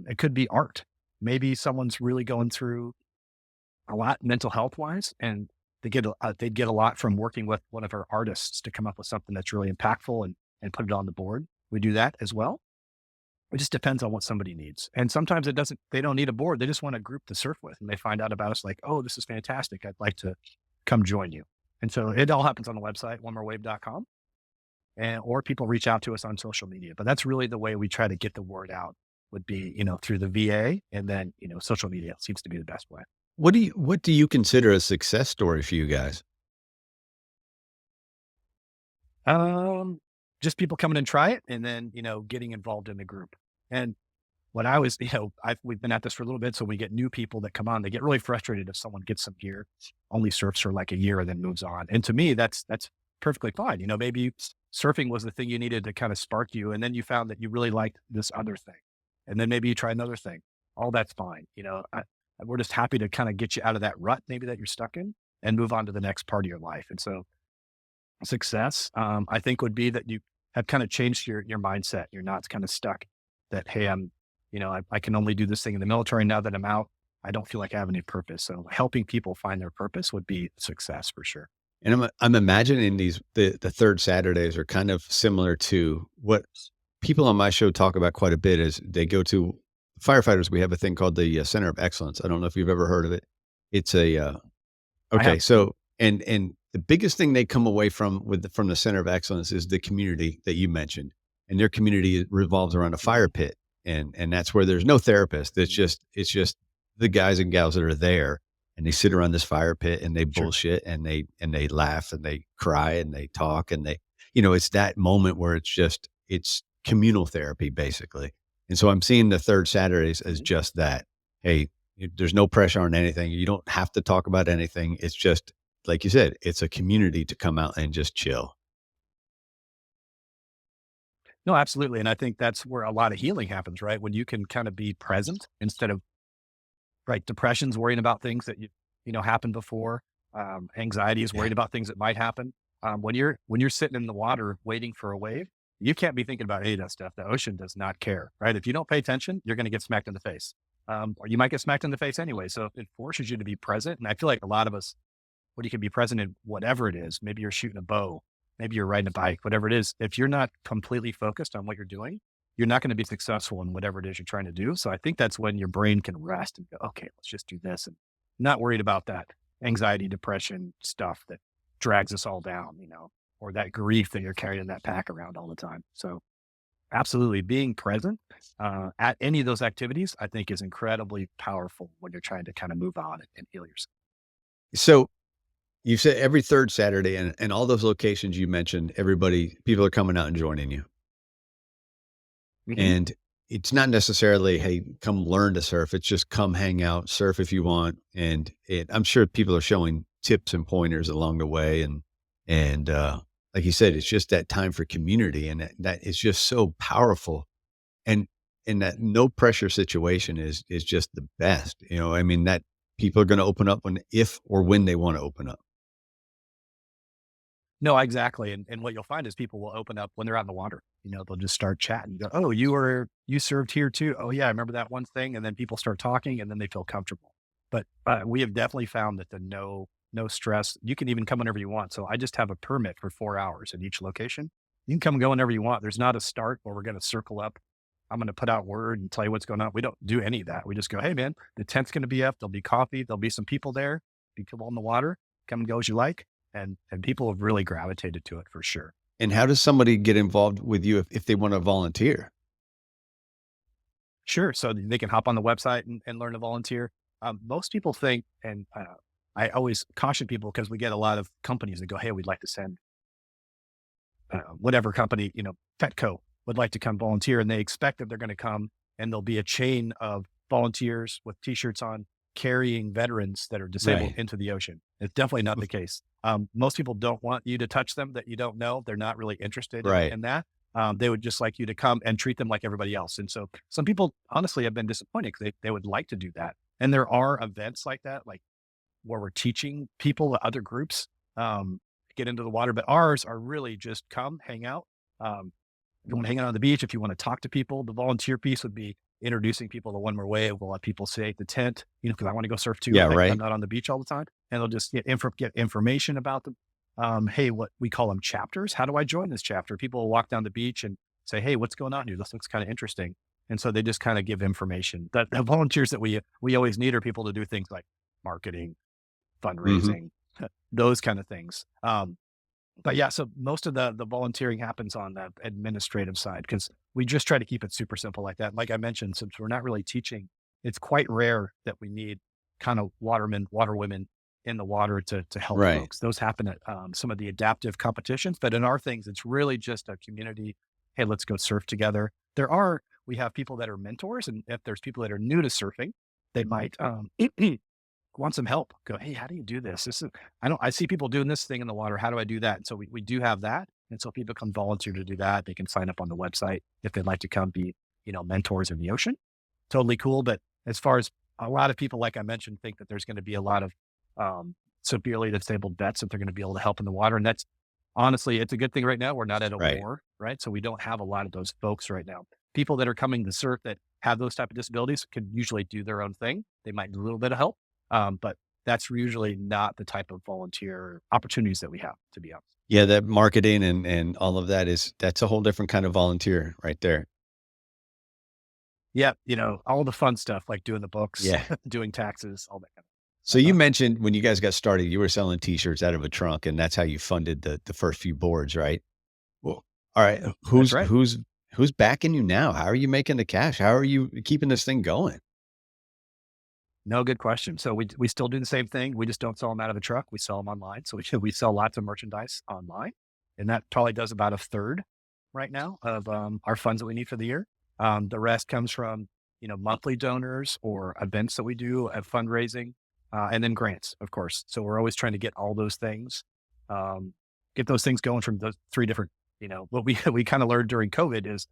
It could be art. Maybe someone's really going through a lot mental health wise, and they'd get a lot from working with one of our artists to come up with something that's really impactful and put it on the board. We do that as well. It just depends on what somebody needs. And sometimes they don't need a board. They just want a group to surf with, and they find out about us like, oh, this is fantastic. I'd like to come join you. And so it all happens on the website, onemorewave.com, or people reach out to us on social media. But that's really the way we try to get the word out would be, through the VA, and then, social media seems to be the best way. What do you consider a success story for you guys? Just people coming and try it, and then, getting involved in the group. And when I was, we've been at this for a little bit, so we get new people that come on. They get really frustrated if someone gets some gear, only surfs for like a year and then moves on. And to me, that's perfectly fine. Maybe surfing was the thing you needed to kind of spark you, and then you found that you really liked this other thing, and then maybe you try another thing. All that's fine. We're just happy to kind of get you out of that rut, maybe that you're stuck in, and move on to the next part of your life. And so, success, I think, would be that you have kind of changed your mindset. You're not kind of stuck. That, hey, I can only do this thing in the military. Now that I'm out, I don't feel like I have any purpose. So helping people find their purpose would be success for sure. And I'm imagining the third Saturdays are kind of similar to what people on my show talk about quite a bit. Is they go to firefighters. We have a thing called the Center of Excellence. I don't know if you've ever heard of it. It's okay. So and the biggest thing they come away from the Center of Excellence is the community that you mentioned, and their community revolves around a fire pit. And that's where there's no therapist. It's just the guys and gals that are there, and they sit around this fire pit and they bullshit and they laugh and they cry and they talk and they, it's that moment where it's communal therapy basically. And so I'm seeing the third Saturdays as just that. Hey, there's no pressure on anything. You don't have to talk about anything. It's just, like you said, it's a community to come out and just chill. No, absolutely. And I think that's where a lot of healing happens, right? When you can kind of be present instead of, right, depression's worrying about things that happened before. Anxiety is Yeah. worried about things that might happen. When you're sitting in the water waiting for a wave, you can't be thinking about any of that stuff. The ocean does not care, right? If you don't pay attention, you're going to get smacked in the face, or you might get smacked in the face anyway. So it forces you to be present. And I feel like a lot of us, when you can be present in whatever it is, maybe you're shooting a bow, maybe you're riding a bike, whatever it is. If you're not completely focused on what you're doing, you're not going to be successful in whatever it is you're trying to do. So I think that's when your brain can rest and go, okay, let's just do this, and not worried about that anxiety, depression stuff that drags us all down, or that grief that you're carrying that pack around all the time. So absolutely being present at any of those activities, I think is incredibly powerful when you're trying to kind of move on and heal yourself. So you said every third Saturday, and all those locations you mentioned, people are coming out and joining you. Mhm. And it's not necessarily, hey, come learn to surf. It's just come hang out, surf if you want. And I'm sure people are showing tips and pointers along the way. And like you said, it's just that time for community. And that is just so powerful. And in that no pressure situation is just the best. I mean, that people are going to open up if or when they want to open up. No, exactly. And what you'll find is people will open up when they're out in the water. They'll just start chatting. Go, oh, you served here too. Oh yeah, I remember that one thing. And then people start talking, and then they feel comfortable. But we have definitely found that the no stress, you can even come whenever you want. So I just have a permit for 4 hours at each location. You can come and go whenever you want. There's not a start where we're going to circle up. I'm going to put out word and tell you what's going on. We don't do any of that. We just go, hey man, the tent's going to be up. There'll be coffee. There'll be some people there. Be people in the water. Come and go as you like. And people have really gravitated to it for sure. And how does somebody get involved with you if they want to volunteer? Sure. So they can hop on the website and learn to volunteer. Most people think, and I always caution people because we get a lot of companies that go, hey, we'd like to send whatever company, Petco would like to come volunteer, and they expect that they're going to come and there'll be a chain of volunteers with t-shirts on carrying veterans that are disabled Right. into the ocean. It's definitely not the case. Most people don't want you to touch them that you don't know. They're not really interested in, Right. in that. They would just like you to come and treat them like everybody else. And so some people honestly have been disappointed because they would like to do that. And there are events like that, like where we're teaching people, other groups, get into the water. But ours are really just come, hang out. If you want to hang out on the beach, if you want to talk to people, the volunteer piece would be introducing people to One More Wave. We'll let people stay at the tent, because I want to go surf too. Yeah, I'm right. not on the beach all the time. And they'll just get information about them. Hey, what we call them chapters. How do I join this chapter? People will walk down the beach and say, hey, what's going on here? This looks kind of interesting. And so they just kind of give information. The volunteers that we always need are people to do things like marketing, Mhm. fundraising, those kind of things. But yeah, so most of the volunteering happens on the administrative side because we just try to keep it super simple like that. Like I mentioned, since we're not really teaching, it's quite rare that we need kind of watermen, water women in the water to help Right. folks. Those happen at some of the adaptive competitions, but in our things, it's really just a community. Hey, let's go surf together. We have people that are mentors, and if there's people that are new to surfing, they might want some help. Go, hey, how do you do this? I see people doing this thing in the water. How do I do that? And so we do have that. And so people can volunteer to do that. They can sign up on the website if they'd like to come be, mentors in the ocean. Totally cool. But as far as a lot of people, like I mentioned, think that there's going to be a lot of severely disabled vets that they're going to be able to help in the water. And that's honestly, it's a good thing right now. We're not at a Right. war, right? So we don't have a lot of those folks right now. People that are coming to surf that have those type of disabilities can usually do their own thing. They might need a little bit of help, but that's usually not the type of volunteer opportunities that we have, to be honest. Yeah, that marketing and all of that's a whole different kind of volunteer right there. Yeah, all the fun stuff like doing the books, Yeah. doing taxes, all that kind So of you stuff. mentioned when you guys got started, you were selling t-shirts out of a trunk, and that's how you funded the first few boards, right? Well, all right. That's Who's right. who's who's backing you now? How are you making the cash? How are you keeping this thing going? No, good question. So we still do the same thing. We just don't sell them out of the truck. We sell them online. So we sell lots of merchandise online, and that probably does about a third right now of our funds that we need for the year. The rest comes from monthly donors or events that we do at fundraising, and then grants, of course. So we're always trying to get all those things, get those things going from those three different What we kind of learned during COVID is,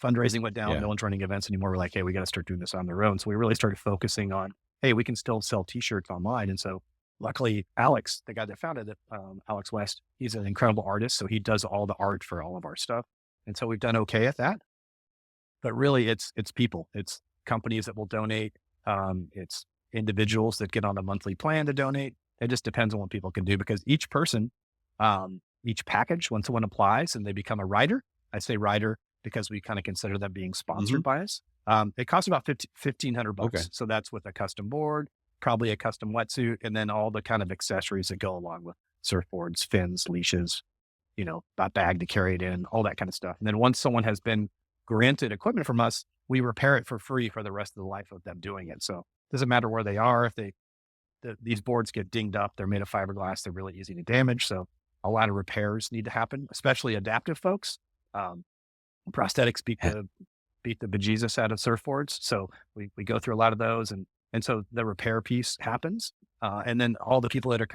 fundraising went down. Yeah. No one's running events anymore. We're like, hey, we got to start doing this on their own. So we really started focusing on, hey, we can still sell t-shirts online. And so luckily Alex, the guy that founded it, Alex West, he's an incredible artist. So he does all the art for all of our stuff. And so we've done okay at that, but really it's people, it's companies that will donate. It's individuals that get on a monthly plan to donate. It just depends on what people can do, because each person, each package, when someone applies and they become a writer, I say writer because we kind of consider them being sponsored by us. It costs about $1,500 bucks. Okay. So that's with a custom board, probably a custom wetsuit, and then all the kind of accessories that go along with surfboards, fins, leashes, a bag to carry it in, all that kind of stuff. And then once someone has been granted equipment from us, we repair it for free for the rest of the life of them doing it. So it doesn't matter where they are. If these boards get dinged up, they're made of fiberglass, they're really easy to damage. So a lot of repairs need to happen, especially adaptive folks. Prosthetics beat the bejesus out of surfboards. So we go through a lot of those, and so the repair piece happens. And then all the people that are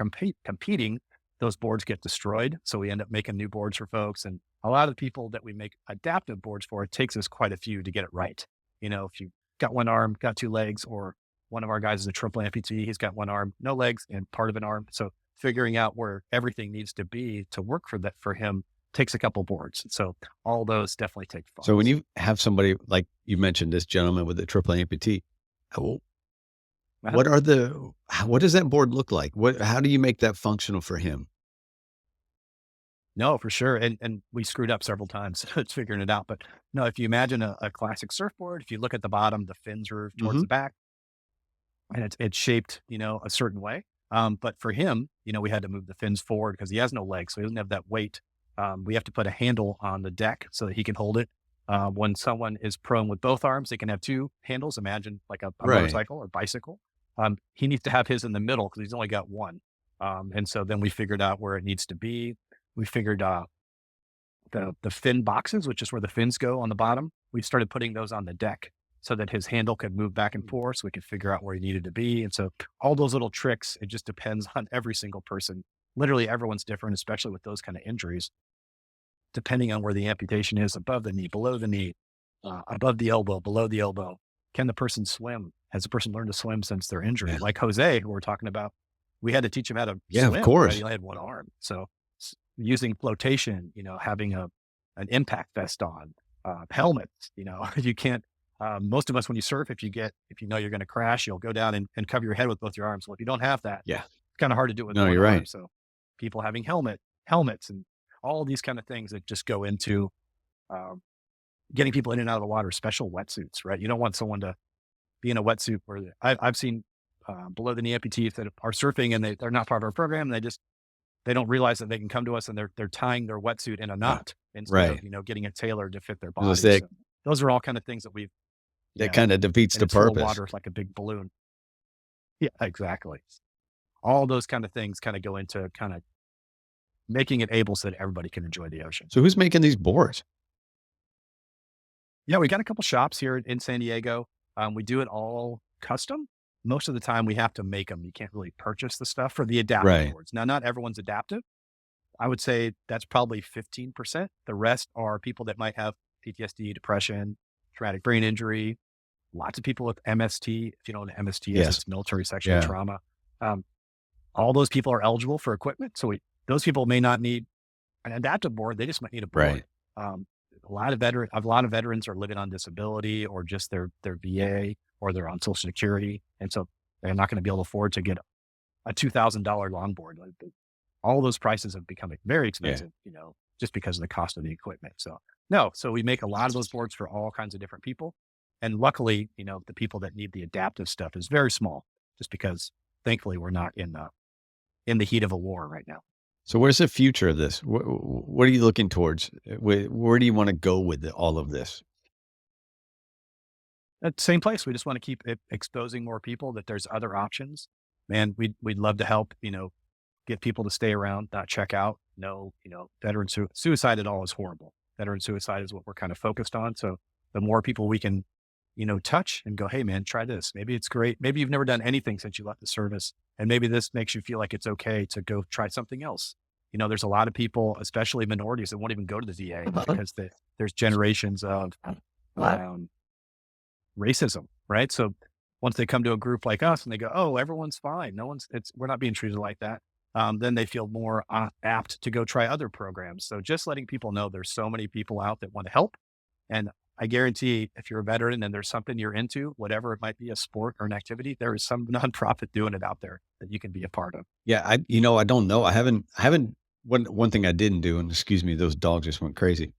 competing, those boards get destroyed. So we end up making new boards for folks. And a lot of the people that we make adaptive boards for, it takes us quite a few to get it right. If you got one arm, got two legs, or one of our guys is a triple amputee, he's got one arm, no legs, and part of an arm. So figuring out where everything needs to be to work for him takes a couple boards. So all those definitely take funds. So when you have somebody, like you mentioned, this gentleman with a triple amputee, what does that board look like? How do you make that functional for him? No, for sure. And we screwed up several times. It's figuring it out. But no, if you imagine a classic surfboard, if you look at the bottom, the fins are towards the back, and it's shaped, a certain way. But for him, we had to move the fins forward because he has no legs. So he doesn't have that weight. We have to put a handle on the deck so that he can hold it. When someone is prone with both arms, they can have two handles. Imagine like a motorcycle or bicycle. He needs to have his in the middle because he's only got one. And so then we figured out where it needs to be. We figured the fin boxes, which is where the fins go on the bottom. We started putting those on the deck so that his handle could move back and forth, so we could figure out where he needed to be. And so all those little tricks, it just depends on every single person. Literally everyone's different, especially with those kind of injuries, depending on where the amputation is: above the knee, below the knee, above the elbow, below the elbow. Can the person swim? Has the person learned to swim since their injury? Yeah. Like Jose, who we're talking about, we had to teach him how to Yeah, swim. of course. Right? He only had one arm. So using flotation, having an impact vest on, helmets, you can't, most of us, when you surf, if you know you're going to crash, you'll go down and cover your head with both your arms. Well, if you don't have that, Yeah. it's kind of hard to do it with No, one you're arm. right. So people having helmets and all these kind of things that just go into, getting people in and out of the water, special wetsuits, right? You don't want someone to be in a wetsuit where I've seen, below the knee amputees that are surfing and they're not part of our program. And they don't realize that they can come to us and they're tying their wetsuit in a knot instead of, getting it tailored to fit their body. So those are all kind of things that that kind of defeats the full of purpose. water, like a big balloon. Yeah, exactly. All those kind of things kind of go into kind of making it able so that everybody can enjoy the ocean. So who's making these boards? Yeah, we got a couple shops here in San Diego. We do it all custom. Most of the time we have to make them. You can't really purchase the stuff for the adaptive boards. Now, not everyone's adaptive. I would say that's probably 15%. The rest are people that might have PTSD, depression, traumatic brain injury. Lots of people with MST. If you know what an MST is, it's military sexual trauma. All those people are eligible for equipment. So those people may not need an adaptive board. They just might need a board. A lot of veterans are living on disability, or just their VA, or they're on Social Security. And so they're not going to be able to afford to get a $2,000 longboard. All those prices have become very expensive, just because of the cost of the equipment. So we make a lot of those boards for all kinds of different people. And luckily, the people that need the adaptive stuff is very small, just because thankfully we're not in the heat of a war right now. So where's the future of this? What are you looking towards? Where do you want to go with all of this? At the same place, we just want to keep exposing more people that there's other options. Man, we'd love to help, get people to stay around, not check out. No, veteran suicide at all is horrible. Veteran suicide is what we're kind of focused on. So the more people we can, touch and go, hey man, try this. Maybe it's great. Maybe you've never done anything since you left the service, and maybe this makes you feel like it's okay to go try something else. There's a lot of people, especially minorities, that won't even go to the VA because there's generations of racism, right? So once they come to a group like us and they go, oh, everyone's fine. We're not being treated like that. Then they feel more apt to go try other programs. So just letting people know there's so many people out that want to help. And I guarantee if you're a veteran and there's something you're into, whatever it might be, a sport or an activity, there is some nonprofit doing it out there that you can be a part of. Yeah. I don't know. I haven't, one thing I didn't do, and excuse me, those dogs just went crazy.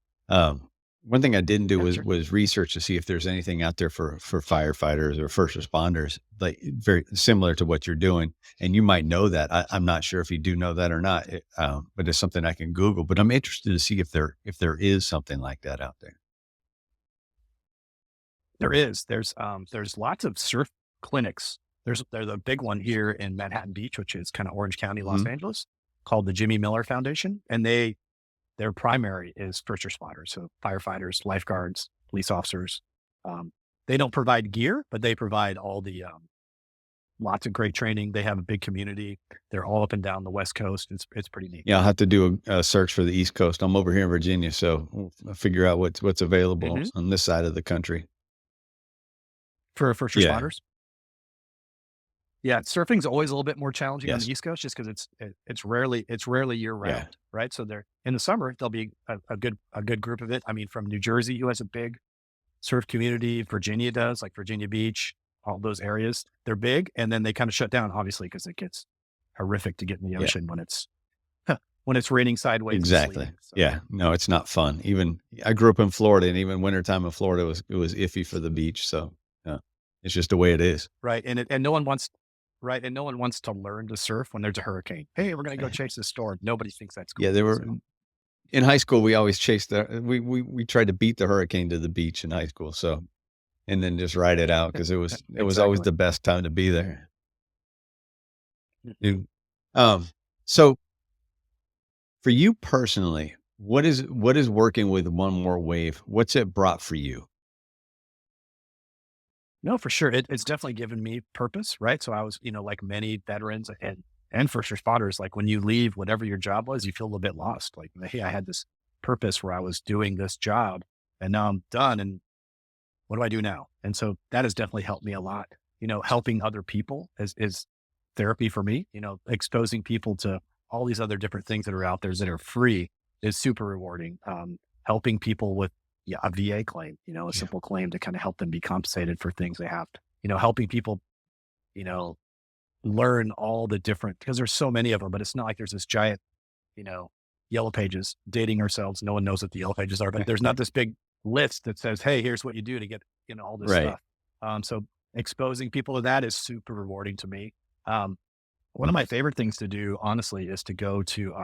One thing I didn't do was research to see if there's anything out there for firefighters or first responders, like very similar to what you're doing. And you might know that. I'm not sure if you do know that or not, but it's something I can Google. But I'm interested to see if there is something like that out there. There is. There's lots of surf clinics. There's a big one here in Manhattan Beach, which is kind of Orange County, Los Angeles, called the Jimmy Miller Foundation, and their primary is first responders, so firefighters, lifeguards, police officers. They don't provide gear, but they provide all the lots of great training. They have a big community. They're all up and down the West Coast. It's pretty neat. Yeah, I'll have to do a search for the East Coast. I'm over here in Virginia, so I'll figure out what's available on this side of the country for first responders. Yeah, surfing's always a little bit more challenging on the East Coast just because it's rarely year round, right? So in the summer there'll be a good group of it. I mean, from New Jersey, who has a big surf community, Virginia does, like Virginia Beach, all those areas. They're big, and then they kind of shut down, obviously, because it gets horrific to get in the ocean when it's raining sideways. Exactly. So. Yeah. No, it's not fun. Even I grew up in Florida, and even wintertime in Florida it was iffy for the beach. So it's just the way it is. Right. And no one wants. Right. And no one wants to learn to surf when there's a hurricane. Hey, we're going to go chase the storm. Nobody thinks that's cool. Yeah. In high school, we always chased we tried to beat the hurricane to the beach in high school. So, and then just ride it out because it was always the best time to be there. So for you personally, what is working with One More Wave? What's it brought for you? No, for sure. It's definitely given me purpose, right? So I was, like many veterans and first responders, like when you leave whatever your job was, you feel a little bit lost. Like, hey, I had this purpose where I was doing this job and now I'm done. And what do I do now? And so that has definitely helped me a lot. Helping other people is therapy for me, exposing people to all these other different things that are out there that are free is super rewarding. Helping people with a VA claim, a simple claim to kind of help them be compensated for things they have, helping people, learn all the different, because there's so many of them, but it's not like there's this giant, yellow pages, dating ourselves. No one knows what the yellow pages are, but there's not this big list that says, hey, here's what you do to get, all this stuff. So exposing people to that is super rewarding to me. One of my favorite things to do, honestly, is to go to,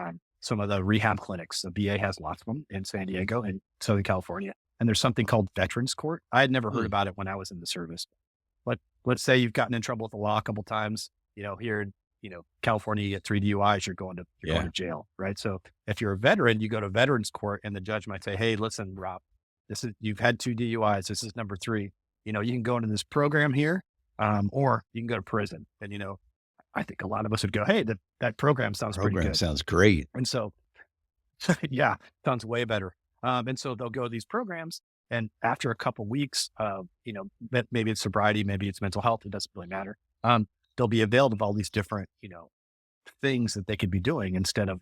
some of the rehab clinics. The VA has lots of them in San Diego and Southern California. And there's something called Veterans Court. I had never heard about it when I was in the service. But let's say you've gotten in trouble with the law a couple of times, here in, California, you get 3 DUIs, you're going to jail, right? So if you're a veteran, you go to Veterans Court and the judge might say, hey, listen, Rob, you've had 2 DUIs. This is number 3. You can go into this program here, or you can go to prison. And, I think a lot of us would go, hey, that program sounds pretty good. Sounds great. And so, sounds way better. And so they'll go to these programs, and after a couple of weeks, maybe it's sobriety, maybe it's mental health, it doesn't really matter. They'll be availed of all these different, things that they could be doing instead of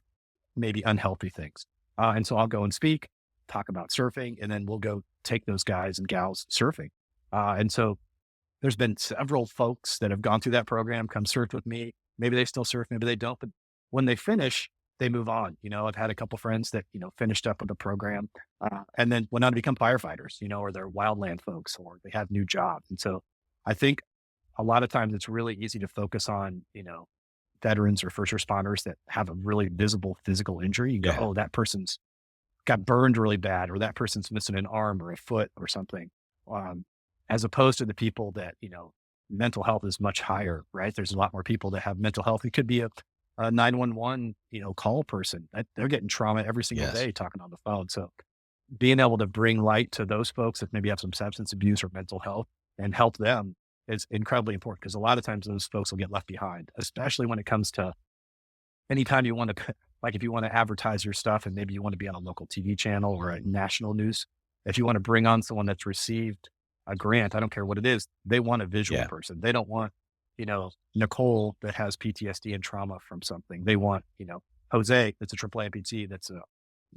maybe unhealthy things. And so I'll go and speak, talk about surfing, and then we'll go take those guys and gals surfing. And so there's been several folks that have gone through that program, come surf with me. Maybe they still surf, maybe they don't, but when they finish, they move on. I've had a couple friends that, finished up with the program, and then went on to become firefighters, or they're wildland folks, or they have new jobs. And so I think a lot of times it's really easy to focus on, veterans or first responders that have a really visible physical injury. You go, oh, that person's got burned really bad, or that person's missing an arm or a foot or something. As opposed to the people that, mental health is much higher, right? There's a lot more people that have mental health. It could be a 911, call person. They're getting trauma every single day talking on the phone. So being able to bring light to those folks that maybe have some substance abuse or mental health and help them is incredibly important, because a lot of times those folks will get left behind, especially when it comes to anytime you want to like if you want to advertise your stuff and maybe you want to be on a local TV channel or a national news, if you want to bring on someone that's received a grant, I don't care what it is, they want a visual Yeah. person. They don't want, Nicole that has PTSD and trauma from something. They want, Jose that's a triple amputee that's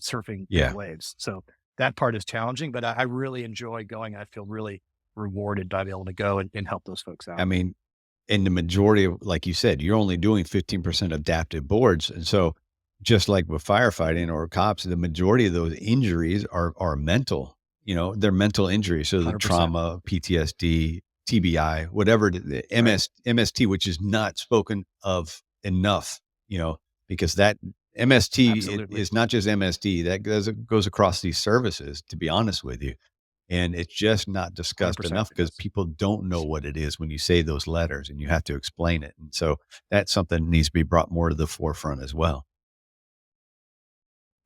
surfing big Yeah. waves. So that part is challenging, but I really enjoy going. I feel really rewarded by being able to go and help those folks out. I mean, in the majority of, like you said, you're only doing 15% adaptive boards. And so just like with firefighting or cops, the majority of those injuries are mental, they're mental injuries. So the 100%. trauma, PTSD, TBI, whatever, the MST, which is not spoken of enough, because that MST Absolutely. is not just MSD, that goes across these services, to be honest with you. And it's just not discussed 100% enough it because is. people don't know what it is when you say those letters and you have to explain it. And so that's something that needs to be brought more to the forefront as well.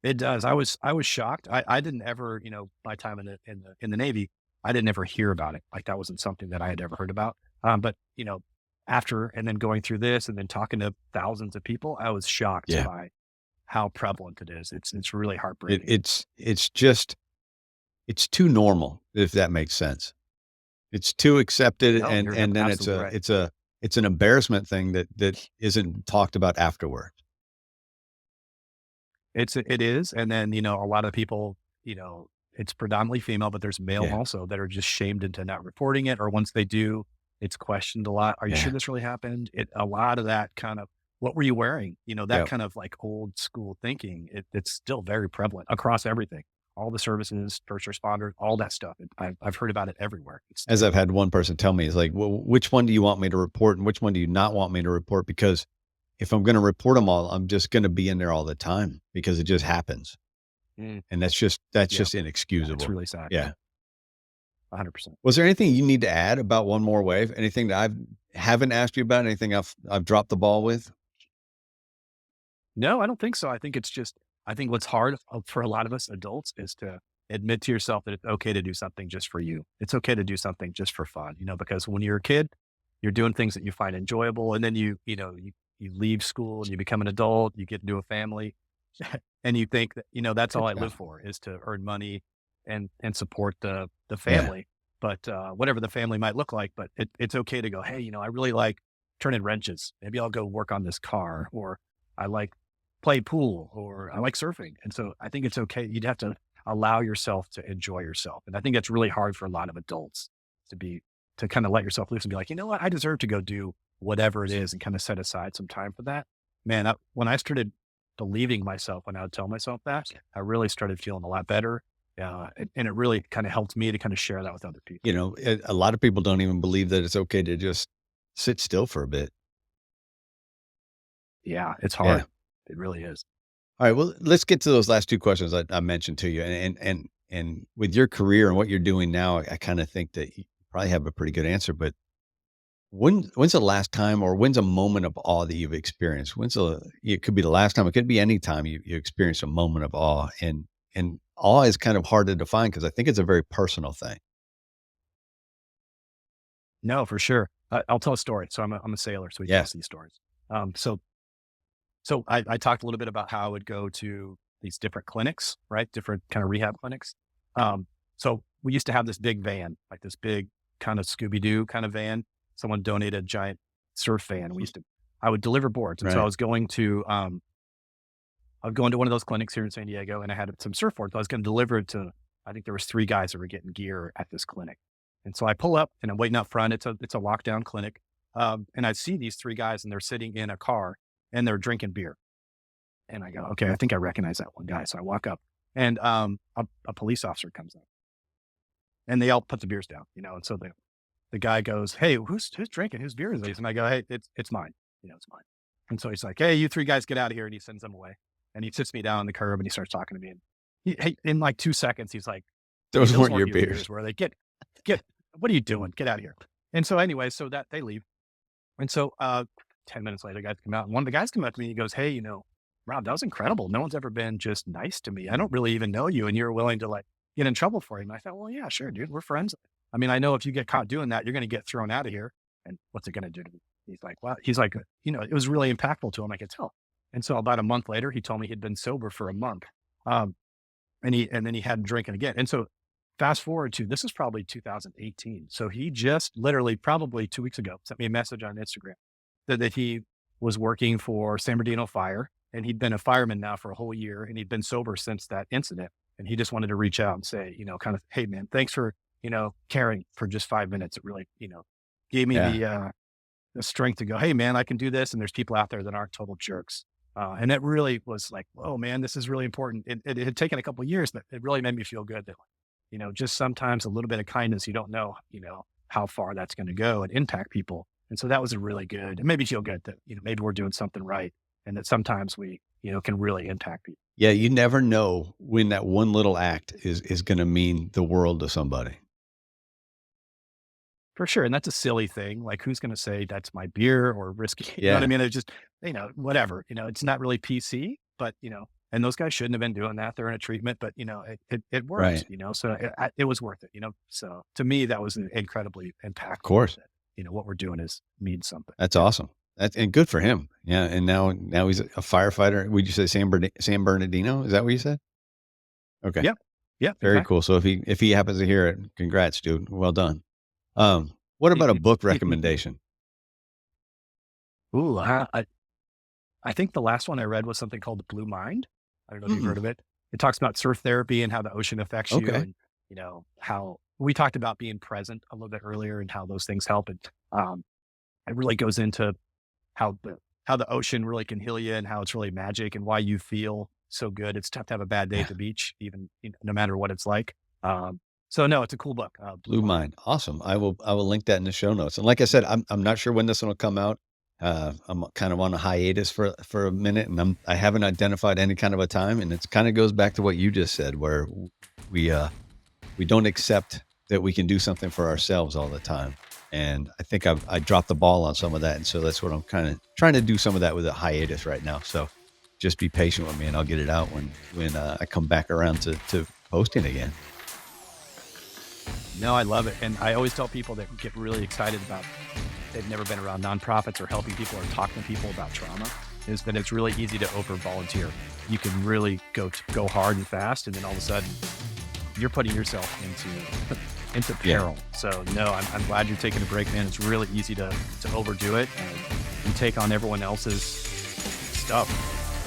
It does. I was shocked. I didn't ever, my time in the Navy, I didn't ever hear about it. Like that wasn't something that I had ever heard about. But after and then going through this and then talking to thousands of people, I was shocked Yeah. by how prevalent it is. It's really It, heartbreaking. it's too normal, if that makes sense. It's too accepted. No, And, you're and then absolutely right. it's an embarrassment thing that isn't talked about afterward. It is. And then, a lot of people, it's predominantly female, but there's male Yeah. also that are just shamed into not reporting it. Or once they do, it's questioned a lot. Are you sure Yeah. this really happened? A lot of that kind of, what were you wearing? That Yeah. kind of like old school thinking. It's still very prevalent across everything, all the services, first responders, all that stuff. I've heard about it everywhere. It's As I've terrible. had one person tell me, it's like, well, which one do you want me to report and which one do you not want me to report? Because if I'm going to report them all, I'm just going to be in there all the time because it just happens. Mm, And that's yeah, just yeah, it's inexcusable. really sad. Yeah. 100%. Was there anything you need to add about One More Wave? Anything that haven't asked you about? Anything I've dropped the ball with? No, I don't think so. I think what's hard for a lot of us adults is to admit to yourself that it's okay to do something just for you. It's okay to do something just for fun, because when you're a kid, you're doing things that you find enjoyable. And then you leave school and you become an adult, you get into a family and you think that, that's all I Yeah. live for is to earn money and support the Yeah. family. But, whatever the family might look like, but it's okay to go, hey, I really like turning wrenches. Maybe I'll go work on this car, or I like play pool, or I like surfing. And so I think it's okay. You'd have to allow yourself to enjoy yourself. And I think that's really hard for a lot of adults to kind of let yourself loose and be like, you know what, I deserve to go do whatever it is and kind of set aside some time for that. Man, when I started believing myself, when I would tell myself that, I really started feeling a lot better. And it really kind of helped me to kind of share that with other people. A lot of people don't even believe that it's okay to just sit still for a bit. Yeah, it's Yeah. hard. It really is. All right. Well, let's get to those last two questions I mentioned to you. And with your career and what you're doing now, I kind of think that you probably have a pretty good answer. But when's the last time, or when's a moment of awe that you've experienced? It could be the last time, it could be any time you experience a moment of awe. And awe is kind of hard to define because I think it's a very personal thing. No, for sure. I'll tell a story. So I'm a sailor, so we Yeah. tell these stories. So I talked a little bit about how I would go to these different clinics, right? Different kind of rehab clinics. So we used to have this big van, like this big kind of Scooby-Doo kind of van. Someone donated a giant surf van. I would deliver boards. And so Right. I was going to one of those clinics here in San Diego, and I had some surfboards. I was going to deliver it to, I think there was 3 guys that were getting gear at this clinic. And so I pull up and I'm waiting out front. It's a lockdown clinic. And I see these 3 guys and they're sitting in a car and they're drinking beer. And I go, okay, I think I recognize that one guy. So I walk up and a police officer comes up and they all put the beers down, and so the guy goes, hey, who's drinking? Whose beer is this? And I go, hey, it's mine. It's mine. And so he's like, hey, you 3 guys get out of here. And he sends them away. And he sits me down on the curb and he starts talking to me. And in like 2 seconds, he's like, Those "Hey, weren't your beers. Where they get, what are you doing? Get out of here." And so anyway, so that they leave. And so 10 minutes later, guys come out. And one of the guys come up to me. He goes, hey, Rob, that was incredible. No one's ever been just nice to me. I don't really even know you. And you're willing to like get in trouble for him. And I thought, well, yeah, sure, dude. We're friends. I mean, I know if you get caught doing that, you're going to get thrown out of here. And what's it going to do to me? He's like, well, it was really impactful to him. I could tell. And so about a month later, he told me he'd been sober for a month. Um, and then he hadn't drinking again. And so fast forward to, this is probably 2018. So he just literally probably 2 weeks ago sent me a message on Instagram that he was working for San Bernardino Fire, and he'd been a fireman now for a whole year, and he'd been sober since that incident. And he just wanted to reach out and say, kind of, hey man, thanks for, caring for just 5 minutes. It really, gave me the strength to go, hey man, I can do this. And there's people out there that aren't total jerks. And it really was like, oh man, this is really important. It had taken a couple of years, but it really made me feel good that, just sometimes a little bit of kindness, you don't know, how far that's going to go and impact people. And so that was a really good, it made me feel good that, maybe we're doing something right. And that sometimes we, can really impact people. Yeah. You never know when that one little act is going to mean the world to somebody. For sure. And that's a silly thing. Like, who's going to say that's my beer or risky? You know what I mean? It's just, whatever, it's not really PC, but, and those guys shouldn't have been doing that. They're in a treatment, but, it worked, Right. so it was worth it, So to me, that was incredibly impactful. Of course. That, what we're doing means something. That's awesome. And good for him. Yeah. And now he's a firefighter. Would you say San Bernardino? Is that what you said? Okay. Yeah. Yeah. Very exactly. cool. So if he happens to hear it, congrats, dude. Well done. What about a book recommendation? Ooh, I think the last one I read was something called The Blue Mind. I don't know if you've heard of it. It talks about surf therapy and how the ocean affects you. Okay. And, how we talked about being present a little bit earlier and how those things help. And it really goes into how the ocean really can heal you and how it's really magic and why you feel so good. It's tough to have a bad day at the beach, even no matter what it's like. So no, it's a cool book. Blue Mind. Awesome. I will link that in the show notes. And like I said, I'm not sure when this one will come out. I'm kind of on a hiatus for a minute, and I haven't identified any kind of a time. And it kind of goes back to what you just said, where we don't accept that we can do something for ourselves all the time. And I think I dropped the ball on some of that. And so that's what I'm kind of trying to do, some of that with a hiatus right now. So just be patient with me, and I'll get it out when I come back around to posting again. No, I love it. And I always tell people that get really excited about, they've never been around nonprofits or helping people or talking to people about trauma, is that it's really easy to over volunteer. You can really go hard and fast. And then all of a sudden you're putting yourself into peril. Yeah. So no, I'm glad you're taking a break, man. It's really easy to overdo it and take on everyone else's stuff.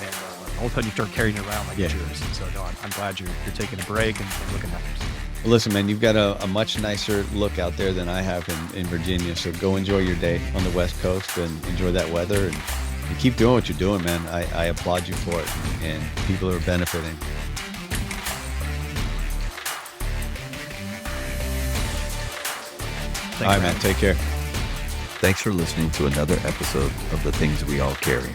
And all of a sudden you start carrying it around like it's yours. So no, I'm glad you're taking a break and looking at yourself. Well, listen, man, you've got a much nicer look out there than I have in Virginia. So go enjoy your day on the West Coast and enjoy that weather and keep doing what you're doing, man. I applaud you for it, and people are benefiting. Thanks, all right, man. Take care. Thanks for listening to another episode of The Things We All Carry.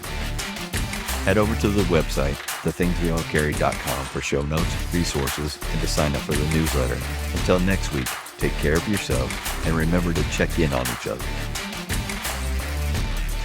Head over to the website, thethingsweallcarry.com, for show notes, resources, and to sign up for the newsletter. Until next week, take care of yourselves and remember to check in on each other.